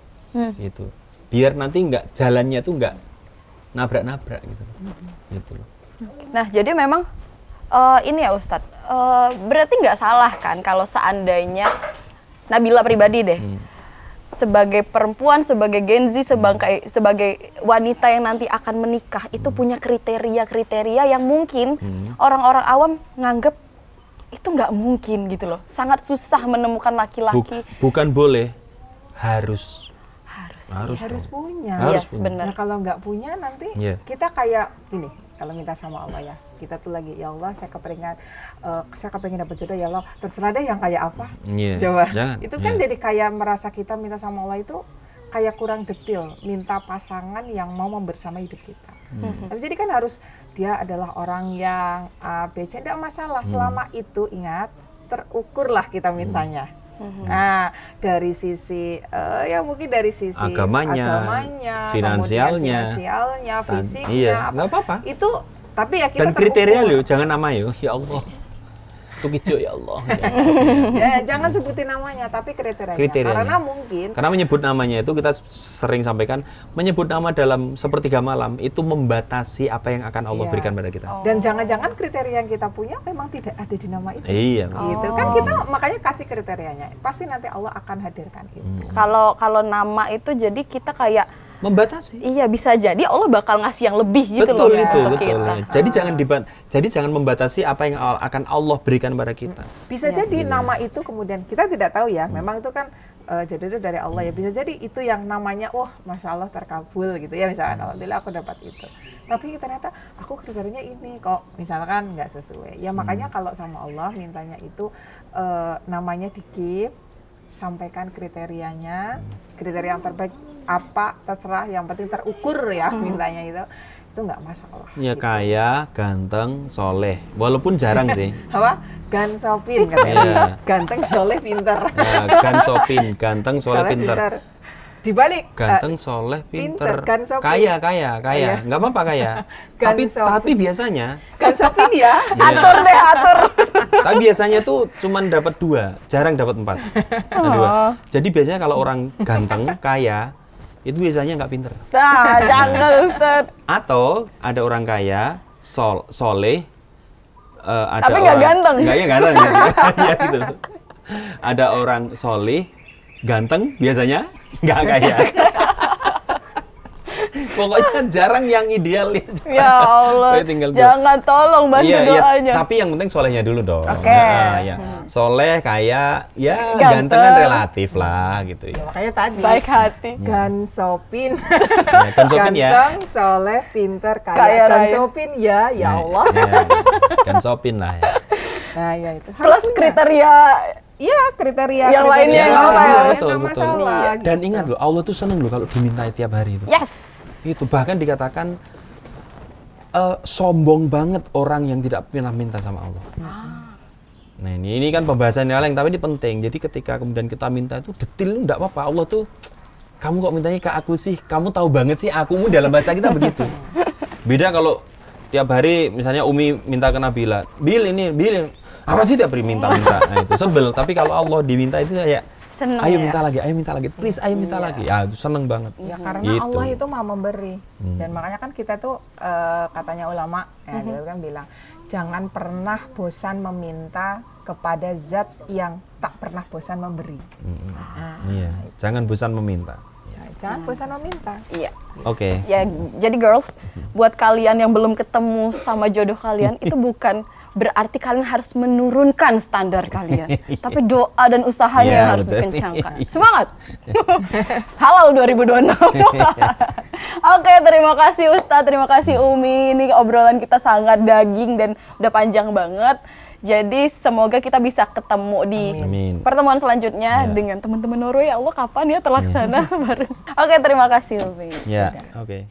Gitu. Biar nanti jalannya itu enggak nabrak-nabrak gitu loh. Gitu loh.
Nah, jadi memang ini ya Ustadz, berarti nggak salah kan kalau seandainya Nabila pribadi deh, sebagai perempuan, sebagai Gen Z, sebagai wanita yang nanti akan menikah, itu punya kriteria-kriteria yang mungkin orang-orang awam nganggep itu nggak mungkin gitu loh. Sangat susah menemukan laki-laki.
Bukan boleh, harus
punya.
Harus benar.
Nah, kalau nggak punya nanti kita kayak gini, kalau minta sama Allah ya, kita tuh lagi, ya Allah saya kepengen dapat jodoh, ya Allah terserah deh yang kayak apa. Coba. Itu kan jadi kayak merasa kita minta sama Allah itu kayak kurang detail, minta pasangan yang mau membersamai hidup kita. Tapi jadi kan harus dia adalah orang yang A, B, C, tidak masalah. Selama itu ingat, terukurlah kita mintanya. Nah, dari sisi ya mungkin dari sisi
agamanya, finansialnya,
fisiknya,
iya, nggak apa-apa.
Itu tapi ya kita
dan kriteria loh, jangan nama ya Allah. Tukijo ya Allah.
Ya, jangan sebutin namanya, tapi kriterianya. Karena
menyebut namanya itu kita sering sampaikan, menyebut nama dalam sepertiga malam itu membatasi apa yang akan Allah berikan pada kita.
Dan jangan-jangan kriteria yang kita punya memang tidak ada di nama itu.
Iya.
Gitu kan kita makanya kasih kriterianya. Pasti nanti Allah akan hadirkan itu.
Kalau nama itu jadi kita kayak
membatasi.
Iya, bisa jadi Allah bakal ngasih yang lebih gitu
betul,
loh.
Betul. Jadi jangan membatasi apa yang akan Allah berikan pada kita.
Bisa jadi nama itu kemudian kita tidak tahu ya. Memang itu kan jadi itu dari Allah ya. Bisa jadi itu yang namanya Masya Allah terkabul gitu ya, misalkan alhamdulillah aku dapat itu. Tapi ternyata aku kriterianya ini kok misalkan nggak sesuai. Ya makanya kalau sama Allah mintanya itu namanya dikip, sampaikan kriterianya, kriteria yang terbaik apa terserah, yang penting terukur ya mintanya itu nggak masalah.
Ya
gitu.
kaya, ganteng, soleh, walaupun jarang sih.
Apa? Gansopin katanya. Ganteng, soleh, pinter.
Ya, gansopin, ganteng, soleh, pinter.
Dibalik.
Ganteng, soleh, pinter.
Kaya,
nggak apa-apa kaya. tapi biasanya.
Gansopin ya.
Atur deh, atur.
Tapi biasanya tuh cuman dapat 2, jarang dapat 4. Nah, 2. Jadi biasanya kalau orang ganteng, kaya, itu biasanya nggak pinter.
Nah, jangan Ustaz.
Atau ada orang kaya, soleh, ada
tapi nggak ganteng.
Nggak ganteng. Ya, gitu. Ada orang soleh, ganteng, biasanya nggak kaya. Pokoknya jarang yang ideal itu.
Ya Allah, jangan tolong bantu doanya.
Tapi yang penting solehnya dulu dong.
Oke.
Ya. Soleh, kaya, ya ganteng kan relatif lah gitu ya.
Makanya tadi.
Baik hati.
Gansopin.
Gansopin ya.
Ganteng, soleh, pinter, kaya. Gansopin ya Allah.
Gansopin lah ya.
Nah ya itu.
Plus kriteria.
Iya, kriteria
yang lainnya
betul. Dan ingat loh, Allah tuh seneng loh kalau dimintai tiap hari itu.
Yes.
Itu bahkan dikatakan sombong banget orang yang tidak pernah minta sama Allah. Nah ini kan pembahasan yang lain, tapi ini penting. Jadi ketika kemudian kita minta itu detail, enggak apa-apa. Allah tuh, kamu kok mintanya ke aku sih? Kamu tahu banget sih akumu, dalam bahasa kita begitu. Beda kalau tiap hari misalnya Umi minta ke Nabila, Bil apa sih tiap hari minta-minta. Nah itu sebel. Tapi kalau Allah diminta itu saya
seneng,
ayo minta lagi, please ayo minta lagi. Ya itu seneng banget.
Ya karena
gitu.
Allah itu mau memberi. Dan makanya kan kita tuh katanya ulama ya dia kan bilang jangan pernah bosan meminta kepada zat yang tak pernah bosan memberi.
Iya, jangan bosan meminta.
Jangan bosan meminta.
Iya.
Oke.
Ya, jadi girls, buat kalian yang belum ketemu sama jodoh kalian itu bukan berarti kalian harus menurunkan standar kalian, tapi doa dan usahanya yang harus dikencangkan. Semangat! Halal 2026. Oke, terima kasih Ustadz, terima kasih Umi. Ini obrolan kita sangat daging dan udah panjang banget. Jadi semoga kita bisa ketemu di pertemuan selanjutnya dengan teman-teman Noro. Ya Allah, kapan ya terlaksana baru. Oke, terima kasih Umi.
Ya, oke.